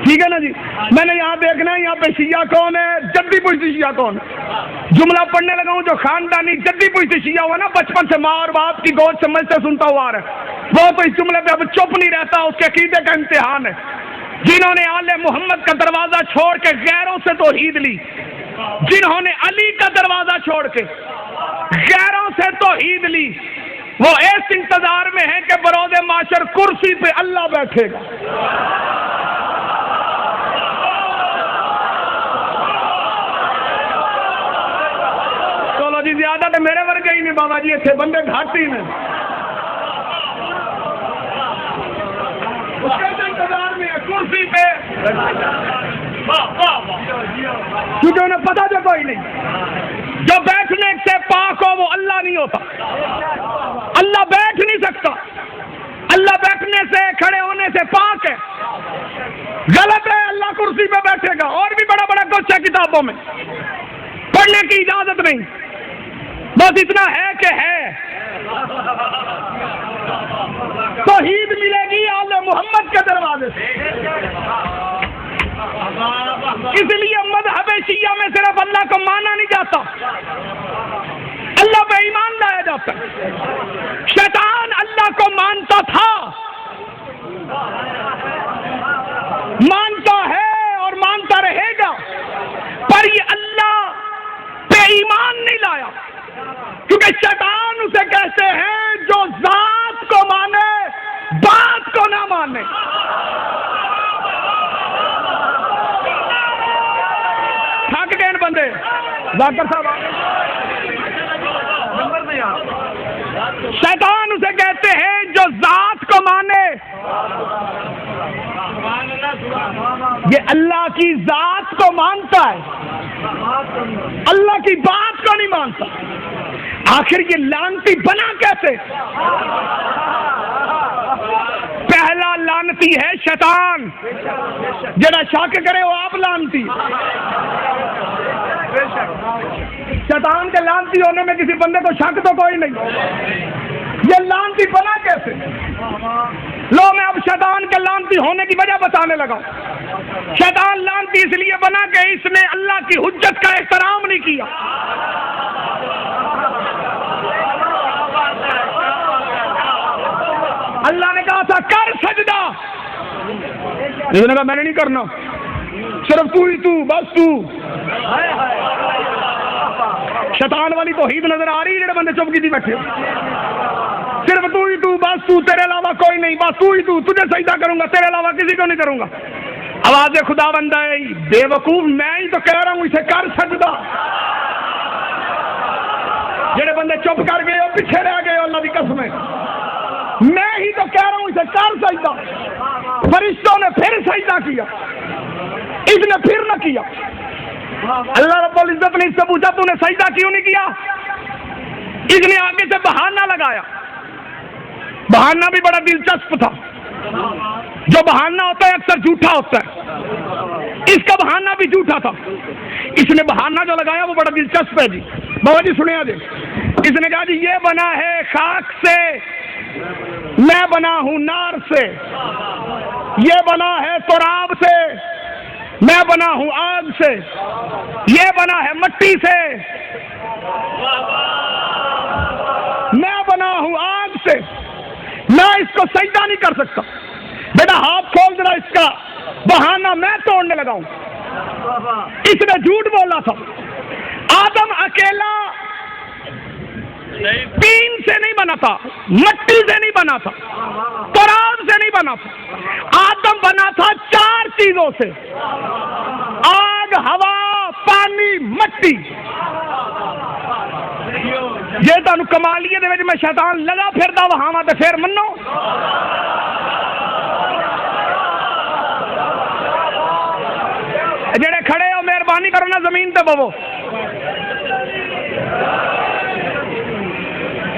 ٹھیک ہے نا جی۔ میں نے یہاں دیکھنا ہے یہاں پہ شیعہ کون ہے، جدی پشتی شیعہ کون ہے۔ جملہ پڑھنے لگا ہوں جو خاندانی جدی پشتی شیعہ ہوا نا، بچپن سے ماں اور باپ کی گود سے مجھ سے سنتا ہوا آ رہا ہے، وہ تو اس جملے پہ اب چپ نہیں رہتا، اس کے عقیدے کا امتحان ہے۔ جنہوں نے آل محمد کا دروازہ چھوڑ کے غیروں سے توحید لی، جنہوں نے علی کا دروازہ چھوڑ کے غیروں سے توحید لی، وہ اس انتظار میں ہیں کہ بروز معاشر کرسی پہ اللہ بیٹھے گا۔ چلو جی زیادہ تو میرے ورگے ہی نہیں بابا جی، اتنے بندے گھٹ ہی نے، اس کے انتظار میں کرسی پہ، کیونکہ انہیں پتا جو کوئی نہیں، جو بیٹھنے سے پاک ہو وہ اللہ نہیں ہوتا، اللہ بیٹھ نہیں سکتا، اللہ بیٹھنے سے کھڑے ہونے سے پاک ہے، غلط ہے اللہ کرسی پہ بیٹھے گا۔ اور بھی بڑا بڑا کچھ ہے کتابوں میں، پڑھنے کی اجازت نہیں، بس اتنا ہے کہ ہے۔ توحید ملے گی آل محمد کے دروازے سے، اس لیے مذہب شیعہ میں صرف اللہ کو مانا نہیں جاتا، اللہ پہ ایمان لایا جاتا ہے۔ شیطان اللہ کو مانتا تھا، مانتا ہے اور مانتا رہے گا، پر یہ اللہ پہ ایمان نہیں لایا، کیونکہ شیطان اسے کہتے ہیں جو ذات کو مانے بات کو نہ مانے۔ تھک گئے بندے، ذاکر صاحب شیطان اسے کہتے ہیں جو ذات کو مانے، یہ اللہ کی ذات کو مانتا ہے، اللہ کی بات کو نہیں مانتا۔ آخر یہ لعنتی بنا کیسے؟ پہلا لعنتی ہے شیطان، جڑا شک کرے وہ آپ لعنتی۔ شیطان کے لعنتی ہونے میں کسی بندے کو شک تو کوئی نہیں، یہ لعنتی بنا کیسے؟ لو میں اب شیطان کے لعنتی ہونے کی وجہ بتانے لگا. شیطان لعنتی اس لیے بنا کہ اس نے اللہ کی حجت کا احترام نہیں کیا. اللہ نے کہا تھا کر سجدہ، اس نے کہا میں نے نہیں کرنا، صرف تو ہی تو، بس تو. شیطان والی توحید نظر آ رہی ہے جڑے بندے چپ کی بیٹھے، صرف تو ہی تو، بس تو، تیرے علاوہ کوئی نہیں، بس تو ہی تو، تجھے سجدہ کروں گا، تیرے علاوہ کسی کو نہیں کروں گا. آواز خدا بندہ ہے بے وقوف، میں ہی تو کہہ رہا ہوں اسے کر سجدہ. جڑے بندے چپ کر گئے ہو، پیچھے رہ گئے ہو، اللہ کی قسم ہے، میں ہی تو کہہ رہا ہوں اسے کر سجدہ. فرشتوں نے پھر سجدہ کیا، اس نے پھر نہ کیا. اللہ رب العزت نے اس سے پوچھا تو نے سجدہ کیوں نہیں کیا؟ اس نے آگے سے بہانہ لگایا. بہانہ بھی بڑا دلچسپ تھا. جو بہانہ ہوتا ہے اکثر جھوٹا ہوتا ہے، اس کا بہانہ بھی جھوٹا تھا. اس نے بہانہ جو لگایا وہ بڑا دلچسپ ہے جی. بابا جی سنیا جی، اس نے کہا جی یہ بنا ہے خاک سے، میں بنا ہوں نار سے، یہ بنا ہے تراب سے، میں بنا ہوں آگ سے، یہ بنا ہے مٹی سے، میں بنا ہوں آگ سے، میں اس کو سجدہ نہیں کر سکتا. بیٹا ہاتھ کھول ذرا، اس کا بہانہ میں توڑنے لگا ہوں. اس نے جھوٹ بولا تھا. آدم اکیلا تین سے نہیں بنا تھا، مٹی سے نہیں بنا تھا، تراب سے نہیں بنا تھا. آدم بنا تھا چار چیزوں سے: آگ، ہوا، پانی، مٹی. یہ تانوں کمالیے دے وچ میں شیطان لگا پھردا وہاں تے پھر منو. جڑے کھڑے ہو مہربانی کرو نا زمین تے بوو.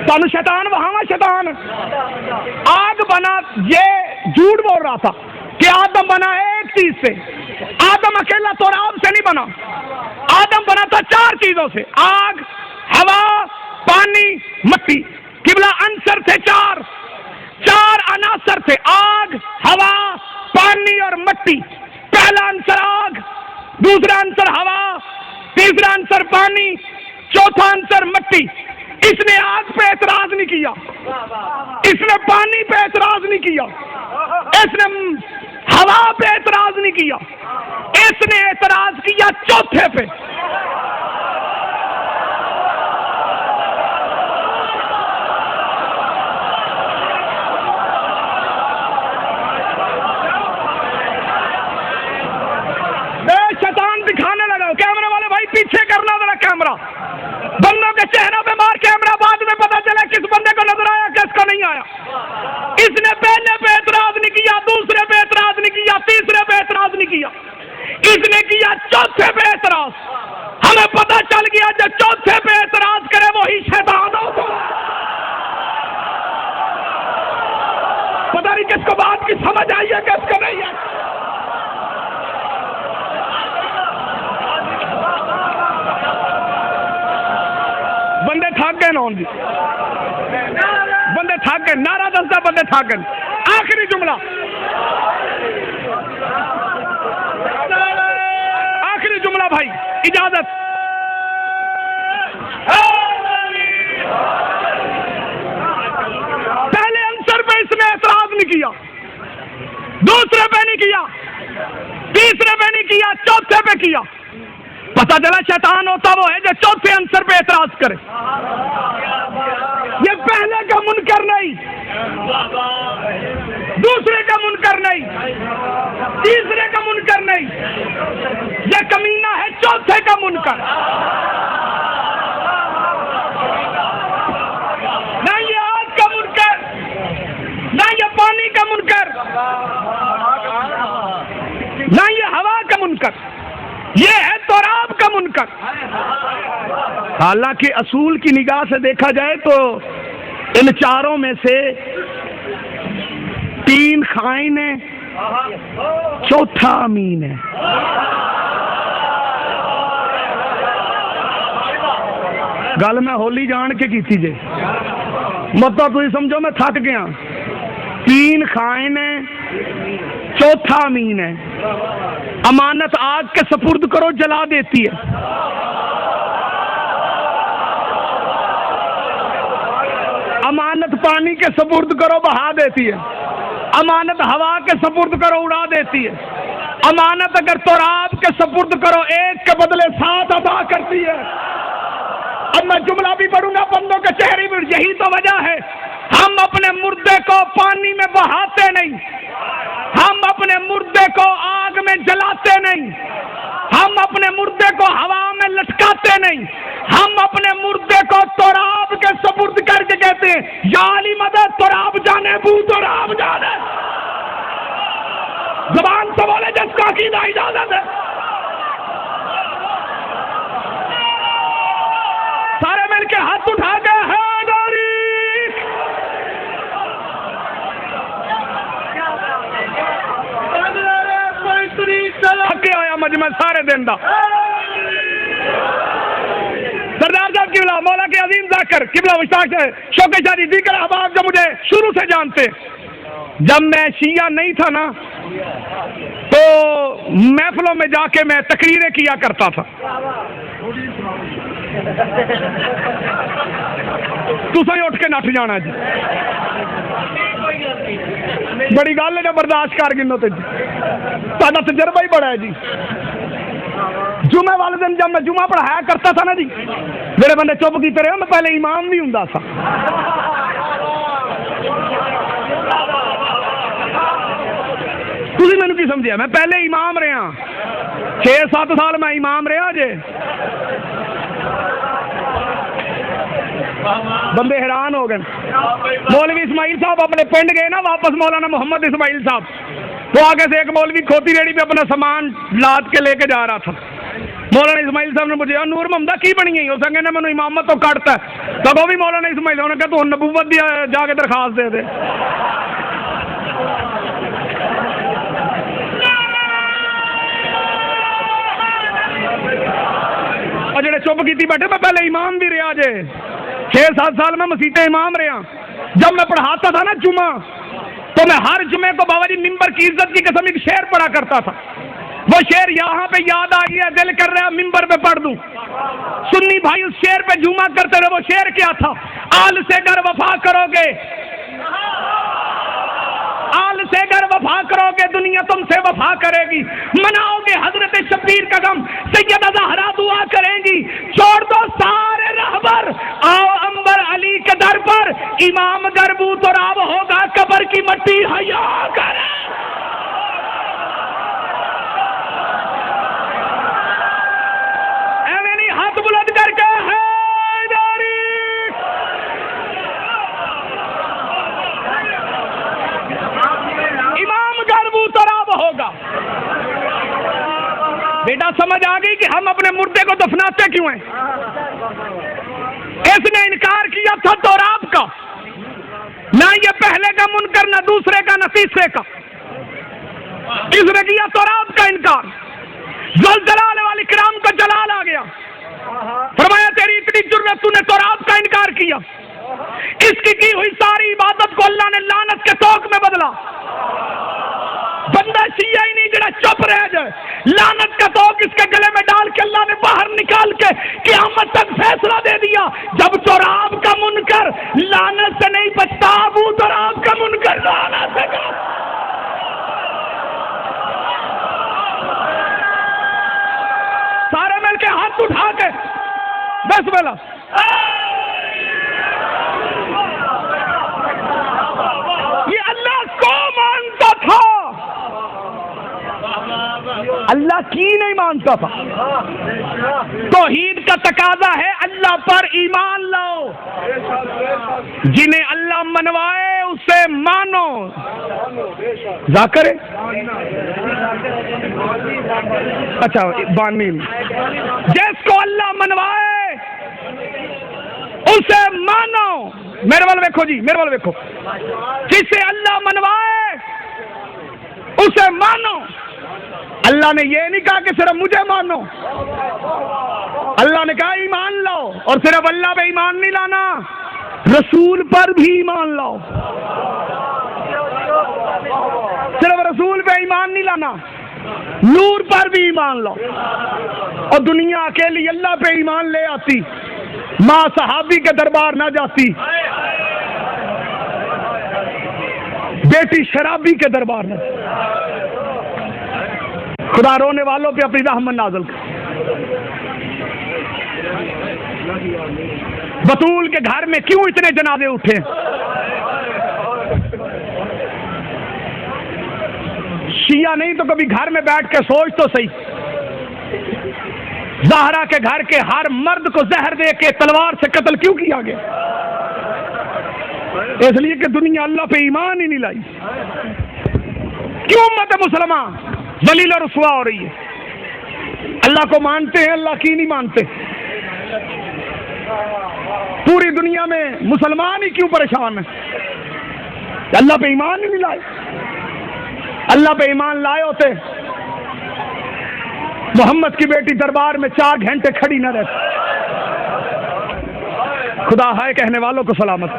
تانوں شیطان وہاں شیطان آگ بنا. یہ جھوٹ بول رہا تھا کہ آدم بنا ایک چیز سے. آدم اکیلا تراب سے نہیں بنا، آدم بنا تھا چار چیزوں سے: آگ، ہوا، پانی، مٹی. قبلہ عنصر تھے چار عناصر تھے: آگ، ہوا، پانی اور مٹی. پہلا عنصر آگ، دوسرا عنصر ہوا، تیسرا عنصر پانی، چوتھا عنصر مٹی. اس نے آگ پہ اعتراض نہیں کیا، اس نے پانی پہ اعتراض نہیں کیا، اس نے ہوا پہ اعتراض نہیں کیا، اس نے اعتراض کیا چوتھے پہ. شیطان دکھانے لگا. کیمرے والے بھائی پیچھے کرنا ذرا کیمرہ. بندوں کے چہروں پہ مار کیمرہ، بعد میں پتا چلا کس بندے کو نظر آیا کس کو نہیں آیا. اس نے پہلے پہ اعتراض نہیں کیا، دوسرے پہ اعتراض نہیں کیا، تیسرے پہ اعتراض نہیں کیا، اس نے کیا چوتھے پہ اعتراض. ہمیں پتا چل گیا جو چوتھے پہ اعتراض کرے وہی شیطان ہوگا. پتہ نہیں کس کو بات کی سمجھ آئی ہے کس کو نہیں ہے. بندے تھک گئے نون جی، بندے تھک گئے. نعرہ دستا بندے تھک گئے. آخری جملہ، آخری جملہ بھائی، اجازت. پہلے عنصر پہ اس نے اعتراض نہیں کیا، دوسرے پہ نہیں کیا، تیسرے پہ نہیں کیا، چوتھے پہ کیا. پتہ چلا شیطان ہوتا وہ ہے جو چوتھے عنصر پہ اعتراض کرے. یہ پہلے کا منکر نہیں، دوسرے کا منکر نہیں، تیسرے کا منکر نہیں، یہ کمینہ ہے چوتھے کا منکر. نہ یہ آگ کا منکر، نہ یہ پانی کا منکر، نہ یہ ہوا کا منکر، یہ ہے تراب کا منکر. حالانکہ اصول کی نگاہ سے دیکھا جائے تو ان چاروں میں سے تین خائن ہیں، چوتھا امین ہے. گل میں ہولی جان کے کیتی جے، مطلب تھی سمجھو میں تھک گیا. تین خائن ہے، چوتھا امین ہے۔ امانت آگ کے سپرد کرو جلا دیتی ہے، امانت پانی کے سپرد کرو بہا دیتی ہے، امانت ہوا کے سپرد کرو اڑا دیتی ہے، امانت اگر تراب کے سپرد کرو ایک کے بدلے 7 ادا کرتی ہے۔ اب میں جملہ بھی پڑھوں گا بندوں کے چہرے پر، یہی تو وجہ ہے ہم اپنے مردے کو پانی میں بہاتے نہیں، ہم اپنے مردے کو آگ میں جلاتے نہیں، ہم اپنے مردے کو ہوا میں لٹکاتے نہیں، ہم اپنے مردے کو تراب کے سپرد کر کے کہتے ہیں یا علی مدد تراب جانے بو تراب جانے۔ زبان سے بولے جس کو عقیدہ اجازت ہے۔ سارے مل کے ہاتھ اٹھا کے حیدری، تھکے آیا مجمع سارے دن دا۔ سردار صاحب قبلہ، مولا کے عظیم ذاکر قبلہ مشتاق سے شوق شادی دیگر احباب جو مجھے شروع سے جانتے، جب میں شیعہ نہیں تھا نا تو محفلوں میں جا کے میں تقریریں کیا کرتا تھا۔ تسیں اٹھ کے نٹ جانا جی، بڑی گل ہے جو برداشت کر گنو تے جی، تہاڈا تجربہ ہی بڑا ہے جی۔ جمعے والے دن جب میں جمعہ پڑھایا کرتا تھا نا جی، میرے بندے چپ کیتے رہے، میں پہلے امام بھی ہوندا تھا۔ تسی مینوں کی سمجھیا؟ میں پہلے امام رہا، 6-7 سال میں امام رہا جے۔ بندے حیران ہو گئے۔ مولوی اسماعیل صاحب اپنے پنڈ گئے نا واپس، مولانا محمد اسماعیل صاحب، تو آگے سے ایک مولوی کھوتی ریڑھی پہ اپنا سامان لاد کے لے کے جا رہا تھا۔ مولانا اسماعیل صاحب نے مجھے نور محمد کی بنی ہے، اس نے مینوں امامت تو کٹتا ہے، تو وہ بھی مولانا اسماعیل نے کہا تو نبوت دی جا کے درخواست دے دے۔ اور جڑے چپ کیتی بیٹھے، میں پہلے امام بھی رہا جے، 6-7 سال میں مسیح امام رہا۔ جب میں پڑھاتا تھا نا جمعہ، تو میں ہر جمعے کو بابا جی ممبر کی عزت کی قسم ایک شعر پڑھا کرتا تھا۔ وہ شعر یہاں پہ یاد آ گیا، دل کر رہا ممبر پہ پڑھ دوں۔ سنی بھائی اس شعر پہ جمعہ کرتے رہے۔ وہ شعر کیا تھا؟ آل سے گر وفا کرو گے، آل سے گر وفا کرو گے دنیا تم سے وفا کرے گی، مناؤ گے حضرت شبیر کا غم سیدہ زہرا دعا کریں گی، چھوڑ دو سارے رہبر آؤ انبر علی کے در پر، امام گربو تو راب ہوگا قبر کی مٹی حیا کرے۔ ایویں نہیں ہاتھ بلند کر کے حیدری، امام گربو تو راب ہوگا۔ بیٹا سمجھ آ گئی کہ ہم اپنے مردے کو دفناتے کیوں ہیں؟ اس نے انکار کیا تھا توراب کا، نہ یہ پہلے کا منکر، نہ دوسرے کا، نہ تیسرے کا۔ اس نے کیا توراب کا انکار۔ زلزلہ والی کرام کا جلال آ گیا، فرمایا تیری اتنی جرت، تو نے توراب کا انکار کیا۔ اس کی ہوئی ساری عبادت کو اللہ نے لعنت کے توق میں بدلا۔ بندہ شیعہ ہی نہیں جڑا چپ رہ جائے، لعنت کا توق اس کے گلے میں ڈال کے اللہ نے باہر نکال کے قیامت تک فیصلہ دے دیا۔ جب توراب کا منکر لعنت سے نہیں بچتا، ابو توراب کا منکر لعنت سے کا۔ سارے مل کے ہاتھ اٹھا کے بسم اللہ۔ یہ اللہ کو مانتا تھا، اللہ کی نہیں مانتا تھا۔ توحید کا تقاضا ہے اللہ پر ایمان لاؤ، جنہیں اللہ منوائے اسے مانو۔ ذاکر اچھا بانی، جس کو اللہ منوائے اسے مانو۔ میرے وال ویکھو جی، میرے وال ویکھو، جسے اللہ منوائے اسے مانو۔ اللہ نے یہ نہیں کہا کہ صرف مجھے مانو، اللہ نے کہا ایمان لاؤ، اور صرف اللہ پہ ایمان نہیں لانا، رسول پر بھی ایمان لاؤ۔ صرف رسول پہ ایمان نہیں لانا، نور پر بھی ایمان لاؤ. اور دنیا اکیلی اللہ پہ ایمان لے آتی، ماں صحابی کے دربار نہ جاتی، بیٹی شرابی کے دربار نہ جاتی. خدا رونے والوں پہ اپنی رحمت نازل کر. بطول کے گھر میں کیوں اتنے جنازے اٹھے؟ شیعہ نہیں تو کبھی گھر میں بیٹھ کے سوچ تو صحیح، زہرا کے گھر کے ہر مرد کو زہر دے کے تلوار سے قتل کیوں کیا گیا؟ اس لیے کہ دنیا اللہ پہ ایمان ہی نہیں لائی. کیوں امت مسلمہ ذلیل اور رسوا ہو رہی ہے؟ اللہ کو مانتے ہیں، اللہ کی نہیں مانتے. پوری دنیا میں مسلمان ہی کیوں پریشان ہیں؟ اللہ پہ ایمان ہی نہیں لائے. اللہ پہ ایمان لائے ہوتے محمد کی بیٹی دربار میں 4 گھنٹے کھڑی نہ رہتی. خدا ہائے کہنے والوں کو سلامت.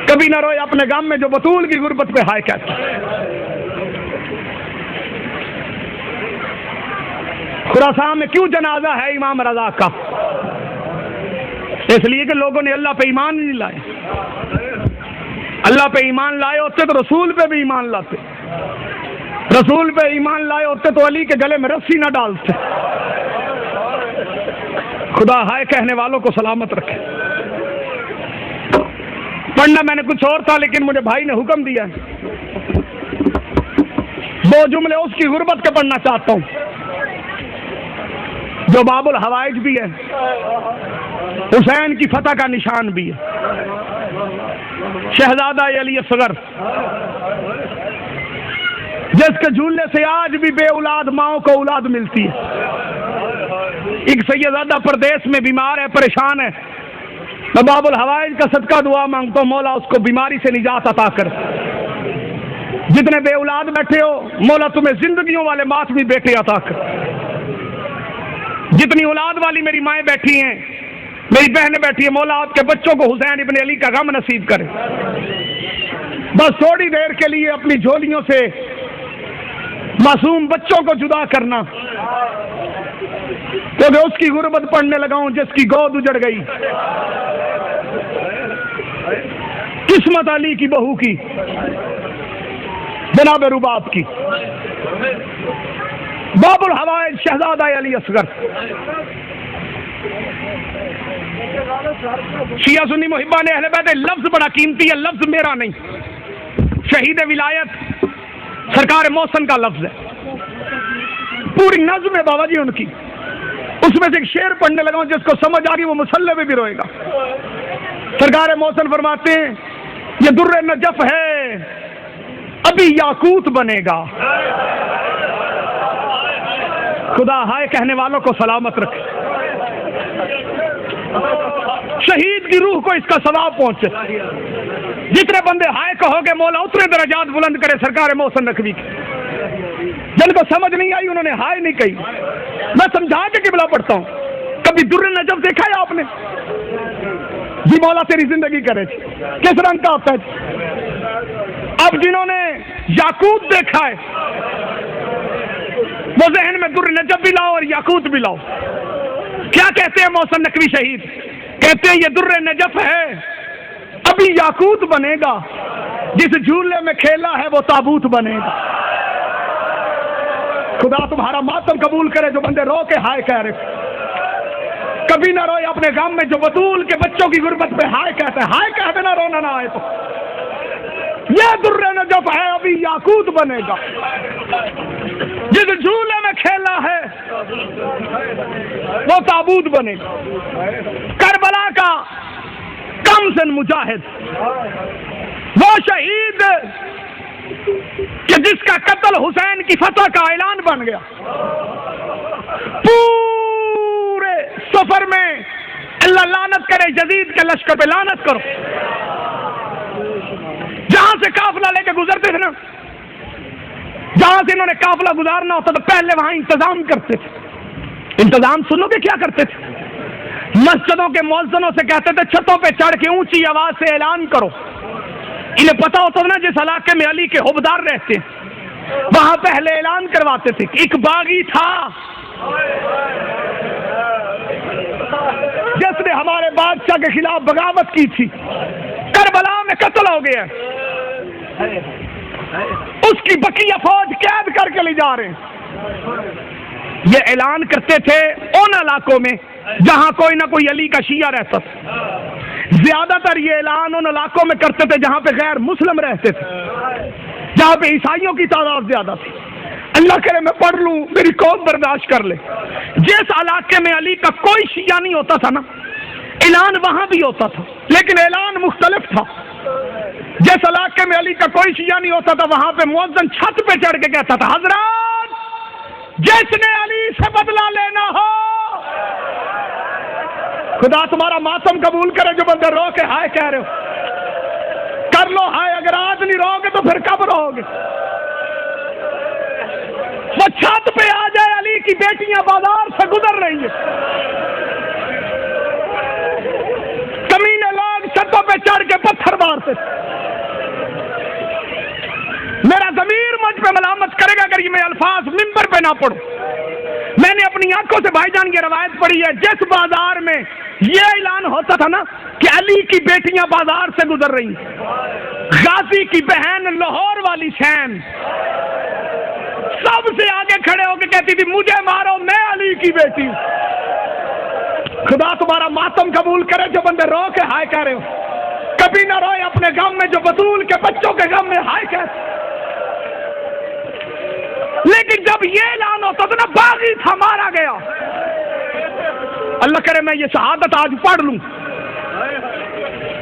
کبھی نہ روئے اپنے غم میں جو بطول کی غربت پہ ہائے کہتا. خراسان میں کیوں جنازہ ہے امام رضا کا؟ اس لیے کہ لوگوں نے اللہ پہ ایمان نہیں لائے. اللہ پہ ایمان لائے ہوتے تو رسول پہ بھی ایمان لاتے. رسول پہ ایمان لائے ہوتے تو علی کے گلے میں رسی نہ ڈالتے. خدا ہائے کہنے والوں کو سلامت رکھے. پڑھنا میں نے کچھ اور تھا لیکن مجھے بھائی نے حکم دیا ہے. 2 جملے اس کی غربت کے پڑھنا چاہتا ہوں جو باب الحوائج بھی ہے، حسین کی فتح کا نشان بھی ہے. شہزادہ علی اصغر جس کے جھولنے سے آج بھی بے اولاد ماؤں کو اولاد ملتی ہے. ایک سیدزادہ پردیس میں بیمار ہے، پریشان ہے. میں باب الحوائج کا صدقہ دعا مانگتا ہوں، مولا اس کو بیماری سے نجات عطا کر. جتنے بے اولاد بیٹھے ہو مولا تمہیں زندگیوں والے ماتمی بیٹے عطا کر. جتنی اولاد والی میری مائیں بیٹھی ہیں، میری بہنیں بیٹھی ہیں، مولا آپ کے بچوں کو حسین ابن علی کا غم نصیب کرے. بس تھوڑی دیر کے لیے اپنی جھولیوں سے معصوم بچوں کو جدا کرنا، کیونکہ اس کی غربت پڑھنے لگا ہوں جس کی گود اجڑ گئی. قسمت علی کی بہو کی، جناب رباب کی. باب الحوائج شہزادہ علی اصغر. شیعہ سنی محبان اہل بیت، لفظ بڑا قیمتی ہے، لفظ میرا نہیں، شہید ولایت سرکار محسن کا لفظ ہے. پوری نظم ہے بابا جی ان کی. اس میں سے ایک شعر پڑھنے لگا ہوں جس کو سمجھ آ گئی وہ مسلح میں بھی روئے گا. سرکار محسن فرماتے ہیں یہ در نجف ہے ابھی یاقوت بنے گا. خدا ہائے کہنے والوں کو سلامت رکھے. شہید کی روح کو اس کا ثواب پہنچے. جتنے بندے ہائے کہو گے مولا اتنے درجات بلند کرے سرکار محسن نقوی کے. جن کو سمجھ نہیں آئی انہوں نے ہائے نہیں کہی. میں سمجھا کے قبلہ پڑھتا ہوں. کبھی در نجف دیکھا ہے آپ نے؟ جی مولا تیری زندگی کرے جی. کس رنگ کا ہوتا ہے جی؟ اب جنہوں نے یاقوت دیکھا ہے وہ ذہن میں در نجف بھی لاؤ اور یاقوت بھی لاؤ. کیا کہتے ہیں محسن نقوی شہید؟ کہتے ہیں یہ در نجف ہے ابھی یاقوت بنے گا، جس جھولے میں کھیلا ہے وہ تابوت بنے گا. خدا تمہارا ماتم قبول کرے جو بندے رو کے ہائے کہہ رہے. کبھی نہ روئے اپنے غم میں جو بطول کے بچوں کی غربت پہ ہائے کہتے ہیں. ہائے کہہ دینا، رونا نہ آئے تو. یہ در نجف ہے ابھی یاقوت بنے گا، جس جھولے میں کھیلا ہے وہ تابوت بنے گا. کربلا کا کم سن مجاہد، وہ شہید کہ جس کا قتل حسین کی فتح کا اعلان بن گیا. پورے سفر میں اللہ لعنت کرے یزید کے لشکر پہ لعنت کرو. جہاں سے قافلہ لے کے گزرتے تھے نا، جہاں سے انہوں نے قافلہ گزارنا ہوتا تو پہلے وہاں انتظام کرتے تھے. انتظام سنو گے کیا کرتے تھے؟ مسجدوں کے مؤذنوں سے کہتے تھے چھتوں پہ چڑھ کے اونچی آواز سے اعلان کرو انہیں پتا ہوتا تھا نا جس علاقے میں علی کے حوبدار رہتے ہیں وہاں پہلے اعلان کرواتے تھے کہ ایک باغی تھا جس نے ہمارے بادشاہ کے خلاف بغاوت کی تھی، کربلا میں قتل ہو گیا، اس کی بقیہ فوج قید کر کے لے جا رہے ہیں۔ یہ اعلان کرتے تھے ان علاقوں میں جہاں کوئی نہ کوئی علی کا شیعہ رہتا تھا، زیادہ تر یہ اعلان ان علاقوں میں کرتے تھے جہاں پہ غیر مسلم رہتے تھے، جہاں پہ عیسائیوں کی تعداد زیادہ تھی۔ اللہ کرے میں پڑھ لوں، میری قوم برداشت کر لے۔ جس علاقے میں علی کا کوئی شیعہ نہیں ہوتا تھا نا، اعلان وہاں بھی ہوتا تھا لیکن اعلان مختلف تھا۔ جس علاقے میں علی کا کوئی شیعہ نہیں ہوتا تھا وہاں پہ مؤذن چھت پہ چڑھ کے کہتا تھا، حضرات جس نے علی سے بدلہ لینا ہو، خدا تمہارا ماتم قبول کرے جو بندے رو کے ہائے کہہ رہے ہو، کر لو ہائے، اگر آج نہیں رو گے تو پھر کب رو گے؟ وہ چھت پہ آ جائے، علی کی بیٹیاں بازار سے گزر رہی ہیں، کمینے لوگ چھتوں پہ چڑھ کے پتھر مارتے، میرا ضمیر مجھ پہ ملامت کرے گا اگر یہ میں الفاظ ممبر پہ نہ پڑھوں۔ میں نے اپنی آنکھوں سے بھائی جان کی روایت پڑھی ہے، جس بازار میں یہ اعلان ہوتا تھا نا کہ علی کی بیٹیاں بازار سے گزر رہی ہیں، غازی کی بہن لاہور والی شین سب سے آگے کھڑے ہو کے کہتی تھی، مجھے مارو میں علی کی بیٹی ہوں۔ خدا تمہارا ماتم قبول کرے جو بندے رو کے ہائے کہہ رہے ہو، کبھی نہ روئے اپنے غم میں جو بطول کے بچوں کے غم میں ہائے کہتے۔ لیکن جب یہ اعلان ہوتا تھا نا باغی تھا مارا گیا، اللہ کرے میں یہ شہادت آج پڑھ لوں،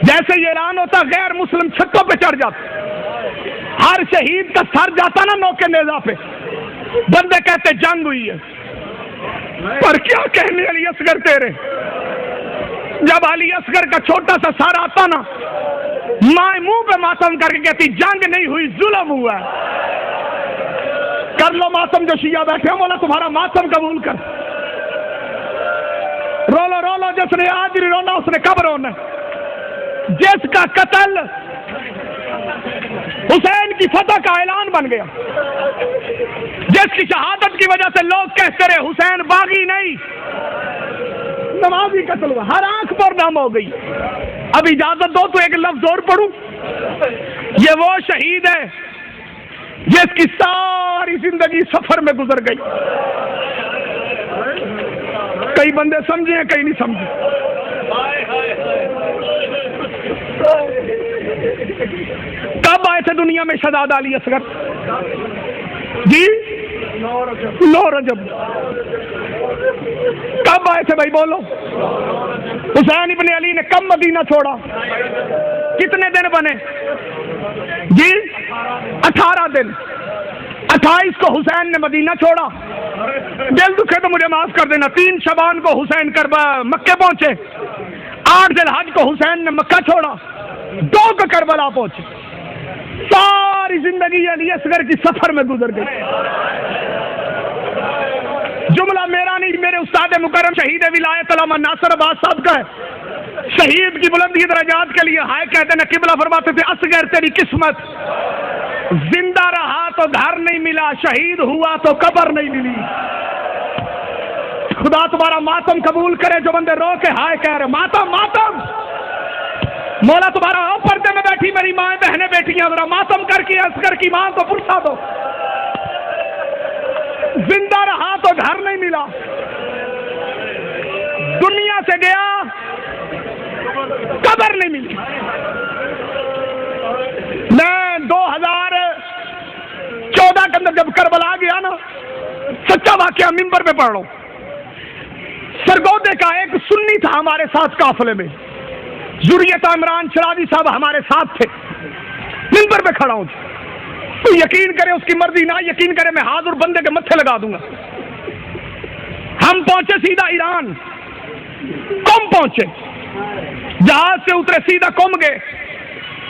جیسے یہ اعلان ہوتا غیر مسلم چھتوں پہ چڑھ جاتے، ہر شہید کا سر جاتا نا نوکے نیزہ پہ، بندے کہتے جنگ ہوئی ہے، پر کیا کہنے علی اصغر تیرے، جب علی اصغر کا چھوٹا سا سر آتا نا ماں منہ پہ ماتم کر کے کہتی جنگ نہیں ہوئی ظلم ہوا ہے۔ کر لو ماتم جو شیعہ بیٹھے ہیں، مولا تمہارا ماتم قبول کر، رو لو جس نے آج نہیں رونا اس نے کب رونا۔ جس کا قتل حسین کی فتح کا اعلان بن گیا، جس کی شہادت کی وجہ سے لوگ کہتے رہے حسین باغی نہیں نمازی قتل ہوا، ہر آنکھ پر دم ہو گئی۔ اب اجازت دو تو ایک لفظ اور پڑھوں، یہ وہ شہید ہے جس کی ساری زندگی سفر میں گزر گئی۔ کئی بندے سمجھے ہیں کئی نہیں سمجھے۔ کب آئے تھے دنیا میں شہزاد علی اصغر؟ جی 9 رجب۔ کب آئے تھے بھائی بولو؟ حسین ابن علی نے کب مدینہ چھوڑا؟ کتنے دن بنے؟ جی 18 دن۔ 28 کو حسین نے مدینہ چھوڑا، دل دکھے تو مجھے معاف کر دینا، 3 شعبان کو حسین مکے پہنچے، 8 ذی الحج کو حسین نے مکہ چھوڑا، 2 کو کربلا پہنچے، ساری زندگی علی اصغر کی سفر میں گزر گئی۔ جملہ میرا نہیں، میرے استاد مکرم شہید ولایت علامہ ناصر عباس صاحب کا ہے۔ شہید کی بلندی درجات کے لیے ہائے کہتے ہیں، قبلہ فرماتے تھے اصغر تیری قسمت، زندہ رہا تو گھر نہیں ملا، شہید ہوا تو قبر نہیں ملی۔ خدا تمہارا ماتم قبول کرے جو بندے رو کے ہائے کہہ رہے ماتم ماتم۔ مولا تمہارا پردے میں بیٹھی میری ماں بہنیں بیٹھیاں، ذرا ماتم کر کے اصغر کی ماں کو پرسا دو، زندہ رہا تو گھر نہیں ملا، دنیا سے گیا قبر نہیں ملی۔ میں 2014 کے اندر جب کربلا گیا نا، سچا واقعہ ممبر پہ پڑھ رہا ہوں، سرگودے کا ایک سنی تھا ہمارے ساتھ قافلے میں، ذریت عمران شرازی صاحب ہمارے ساتھ تھے، ممبر پہ کھڑا ہوں، تو یقین کرے اس کی مرضی، نہ یقین کرے میں حاضر بندے کے متھے لگا دوں گا۔ ہم پہنچے سیدھا ایران، قم پہنچے، جہاز سے اترے سیدھا قم گئے،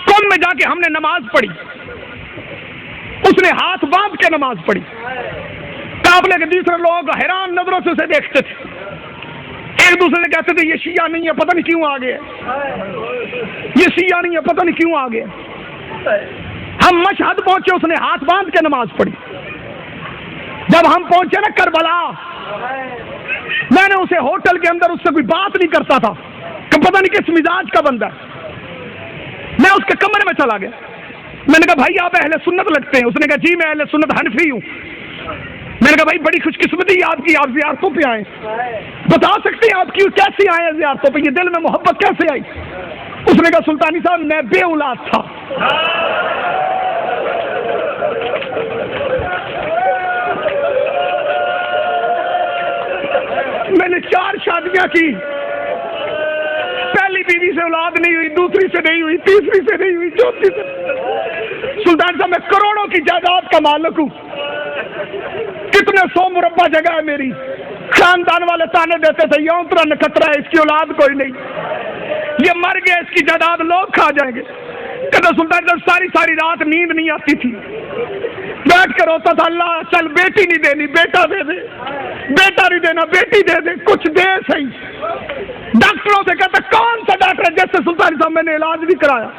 قم میں جا کے ہم نے نماز پڑھی، اس نے ہاتھ باندھ کے نماز پڑھی، قافلے کے دوسرے لوگ حیران نظروں سے اسے دیکھتے تھے، ایک دوسرے سے کہتے تھے یہ شیعہ نہیں ہے پتہ نہیں کیوں آ گیا، یہ شیعہ نہیں ہے پتہ نہیں کیوں آ گیا۔ ہم مشہد پہنچے، اس نے ہاتھ باندھ کے نماز پڑھی. جب ہم پہنچے نا کربلا، میں نے اسے ہوٹل کے اندر اس سے کوئی بات نہیں کرتا تھا کہ پتہ نہیں کس مزاج کا بندہ ہے. میں اس کے کمرے میں چلا گیا. میں نے کہا بھائی آپ اہل سنت لگتے ہیں. اس نے کہا جی میں اہل سنت حنفی ہوں. میں نے کہا بھائی بڑی خوش قسمتی آپ کی، آپ زیارتوں پہ آئے، بتا سکتے ہیں آپ کی کیسے آئے ہیں زیارتوں پہ، یہ دل میں محبت کیسے آئی؟ اس نے کہا سلطانی صاحب میں بے اولاد تھا. میں نے 4 شادیاں کی، پہلی بیوی سے اولاد نہیں ہوئی، دوسری سے نہیں ہوئی، تیسری سے نہیں ہوئی، چوتھی سے. سلطان صاحب میں کروڑوں کی جائیداد کا مالک ہوں، کتنے 100 مربع جگہ ہے میری. خاندان والے تانے دیتے تھے یہ اترا نکترا ہے، اس کی اولاد کوئی نہیں، یہ مر گیا، اس کی جائیداد لوگ کھا جائیں گے. کہتے سلطان صاحب ساری رات نیند نہیں آتی تھی، بیٹھ کر روتا تھا اللہ چل بیٹی نہیں دینی بیٹا دے دے، بیٹا نہیں دینا بیٹی دے دے، کچھ دے صحیح. ڈاکٹروں سے کہتا کون سا ڈاکٹر ہے جیسے سلطان صاحب میں نے علاج بھی کرایا.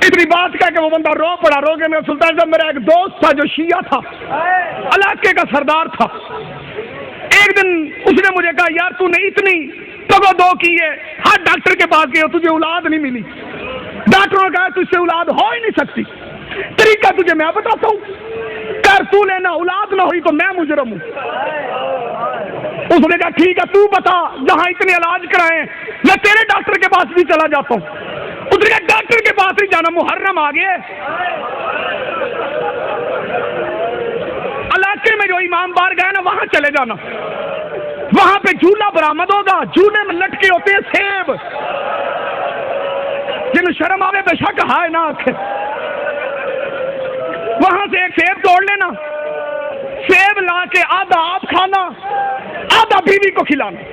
اتنی بات کہہ کہ وہ بندہ رو پڑا. رو کے میں سلطان صاحب میرا ایک دوست تھا جو شیعہ تھا، علاقے کا سردار تھا. ایک دن اس نے مجھے کہا یار تو نے اتنی تگو دو کی ہے، ہر ڈاکٹر کے پاس گئے تجھے اولاد نہیں ملی. ڈاکٹروں نے کہا تجھ سے اولاد ہو ہی نہیں سکتی، طریقہ تجھے میں بتاتا ہوں، کر تو لینا، اولاد نہ ہوئی تو میں مجرم ہوں. اس نے کہا ٹھیک ہے تو بتا، جہاں اتنے علاج کرائے ہیں میں تیرے ڈاکٹر کے پاس بھی چلا جاتا ہوں. اس نے کہا ڈاکٹر کے پاس نہیں جانا، محرم آ گئے، علاقے میں جو امام بار گئے نا وہاں چلے جانا، وہاں پہ جھولا برآمد ہوگا، جھولے میں لٹکے ہوتے ہیں سیب، جن شرم آوے بے شک ہائے نہ آکھے. وہاں سے ایک سیب توڑ لینا، سیب لا کے آدھا آپ کھانا، آدھا بیوی کو کھلانا.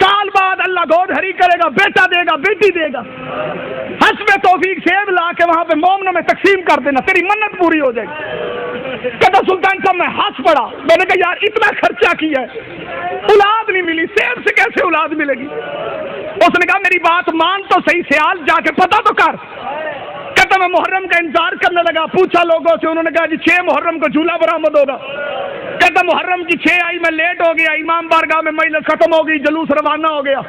سال بعد اللہ گود ہری کرے گا، بیٹا دے گا بیٹی دے گا. حسب توفیق سیب لا کے وہاں پہ مومنوں میں تقسیم کر دینا، تیری منت پوری ہو جائے گی. کہتا سلطان صاحب میں ہنس پڑا. میں نے کہا یار اتنا خرچہ کیا ہے، اولاد نہیں ملی، سیب سے کیسے اولاد ملے گی؟ اس نے کہا میری بات مان تو صحیح، سیال جا کے پتہ تو کر. کہتا میں محرم کا انتظار کرنے لگا، پوچھا لوگوں سے، انہوں نے کہا جی 6 محرم کو جھولا برآمد ہوگا. کہتا محرم کی 6 آئی، میں لیٹ ہو گیا، امام بارگاہ میں مجلس ختم ہو گئی، جلوس روانہ ہو گیا.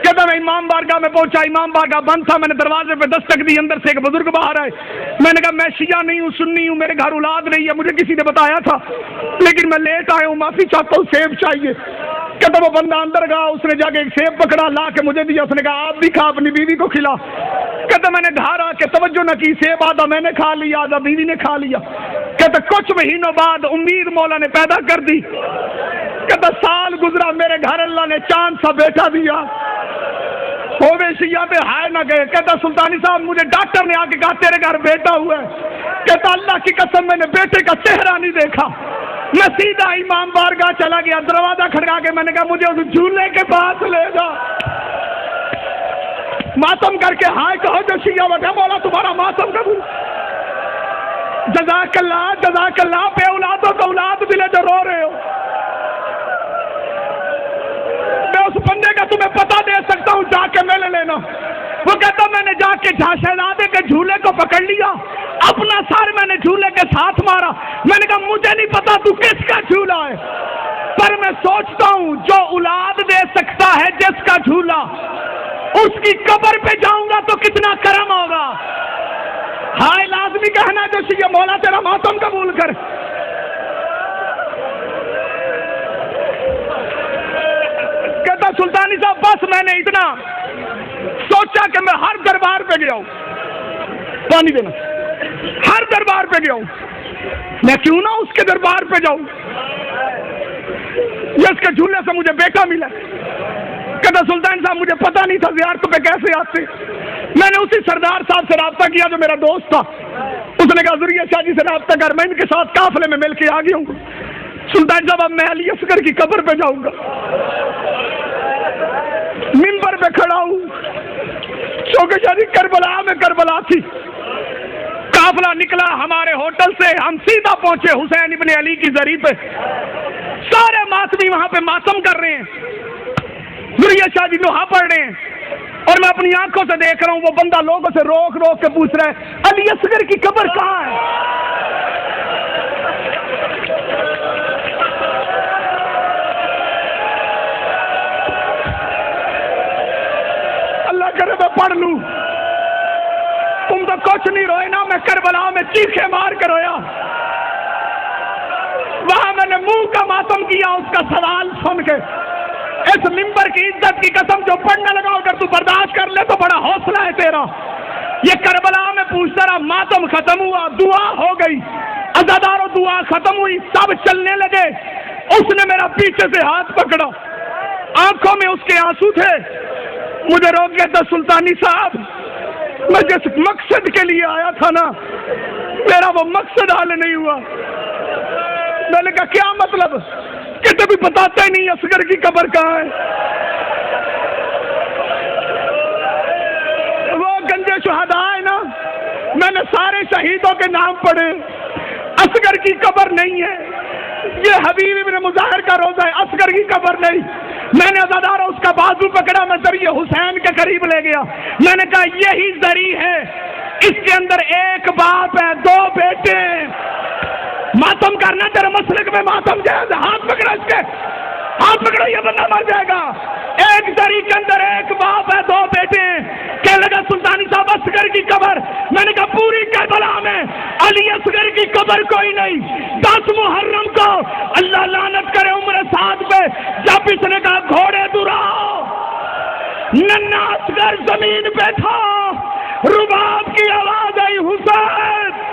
کہتا میں امام بارگاہ میں پہنچا، امام بارگاہ بند تھا، میں نے دروازے پہ دستک دی، اندر سے ایک بزرگ باہر آئے. میں نے کہا میں شیعہ نہیں ہوں، سنی ہوں، میرے گھر اولاد نہیں ہے، مجھے کسی نے بتایا تھا لیکن میں لیٹ آیا ہوں، معافی چاہتا ہوں، سیب چاہیے. کہتا وہ بندہ اندر گیا، اس نے جا کے ایک سیب پکڑا، لا کے مجھے دیا. اس نے کہا آپ بھی کھا، اپنی بیوی کو کھلا. کہتا میں نے گھر آ کے توجہ نہ کی، سیب آدھا میں نے کھا لیا، آدھا بیوی نے کھا لیا. کہتا کچھ مہینوں بعد امید مولا نے پیدا کر دی. کہتا سال گزرا، میرے گھر اللہ نے چاند سا بیٹا دیا، ہوے شیعہ پہ ہائے نہ گئے. کہتا سلطانی صاحب مجھے ڈاکٹر نے آ کے کہا تیرے گھر بیٹا ہوا ہے. کہتا اللہ کی قسم میں نے بیٹے کا چہرہ نہیں دیکھا. میں سیدھا امام بارگاہ چلا گیا، دروازہ کھڑکا کے میں نے کہا مجھے اس جھولے کے پاس لے جا. ماتم کر کے ہائے کہو جو شیعہ بیٹھا، مولا تمہارا ماتم قبول. جزاک اللہ بے اولادوں کو اولاد ملے جو رو رہے ہو. میں اس بندے کا تمہیں پتہ دے سکتا ہوں، جا کے میں لے لینا. وہ کہتا میں نے جا کے شہزادے کے جھولے کو پکڑ لیا، اپنا سر میں نے جھولے کے ساتھ مارا. میں نے کہا مجھے نہیں پتا تو کس کا جھولا ہے، پر میں سوچتا ہوں جو اولاد دے سکتا ہے جس کا جھولا، اس کی قبر پہ جاؤں گا تو کتنا کرم ہوگا. ہائے لازمی کہنا جو یہ مولا تیرا ماتم قبول کر. کہتا سلطانی صاحب بس میں نے اتنا سوچا کہ میں ہر دربار پہ گیا ہوں، پانی دینا، ہر دربار پہ گیا ہوں، میں کیوں نہ اس کے دربار پہ جاؤں، جس کے جھولے سے مجھے بیٹا ملا. کہتا سلطان صاحب مجھے پتا نہیں تھا زیارتوں پہ کیسے آتے. میں نے اسی سردار صاحب سے رابطہ کیا جو میرا دوست تھا. اس نے کہا ضروری شاہ جی سے رابطہ کر، میں ان کے ساتھ قافلے میں مل کے آ گیا ہوں. سلطان صاحب اب میں علی اصغر کی قبر پہ جاؤں گا، منبر پہ کھڑا ہوں، کیونکہ شاہ جی کربلا تھی. قافلہ نکلا ہمارے ہوٹل سے، ہم سیدھا پہنچے حسین ابن علی کی زری پہ. سارے ماتمی وہاں پہ ماتم کر رہے ہیں، ذریعہ شاہ جی نوحہ پڑھ رہے ہیں. اور میں اپنی آنکھوں سے دیکھ رہا ہوں وہ بندہ لوگوں سے روک روک کے پوچھ رہا ہے علی اصغر کی قبر کہاں ہے؟ اللہ کرے میں پڑھ لوں. تم تو کچھ نہیں روئے نا. میں کربلا میں چیخے مار کے رویا. وہاں میں نے منہ کا ماتم کیا اس کا سوال سن کے. اس ممبر کی عزت کی قسم جو پڑھنے لگا اگر تو برداشت کر لے تو بڑا حوصلہ ہے تیرا. یہ کربلا میں پوچھتا رہا, ماتم ختم ہوا, دعا ہو گئی, عزادارو دعا ختم ہوئی, سب چلنے لگے. اس نے میرا پیچھے سے ہاتھ پکڑا, آنکھوں میں اس کے آنسو تھے. مجھے روک گیا تھا سلطانی صاحب, میں جس مقصد کے لیے آیا تھا نا میرا وہ مقصد حل نہیں ہوا. میں نے کہا کیا مطلب؟ کہ تبھی بتاتے ہی نہیں اصغر کی قبر کہاں ہے. وہ گنجے شہداء ہے نا, میں نے سارے شہیدوں کے نام پڑھے, اصغر کی قبر نہیں ہے. یہ حبیب ابن مظاہر کا روزہ ہے, اصغر کی قبر نہیں. میں نے عزادارا اس کا بازو پکڑا, میں ذریعہ حسین کے قریب لے گیا. میں نے کہا یہی ذریع ہے, اس کے اندر ایک باپ ہے, دو بیٹے ہیں. ماتم کرنا تیرے مسلک میں ماتم جائز. ہاتھ پکڑا اس کے, ہاتھ پکڑا, یہ بندہ مر جائے گا. ایک ذریع کے اندر ایک باپ ہے, دو بیٹے ہیں. کہنے لگا سلطانی صاحب اصغر کی قبر. میں نے کہا پوری کربلا میں علی اصغر کی قبر کوئی نہیں. 10 محرم کو اللہ لعنت کرے عمر سعد پہ, جب اس نے کہا گھوڑے دراؤ, ننھا اصغر زمین پہ تھا, رباب کی آواز آئی حسین.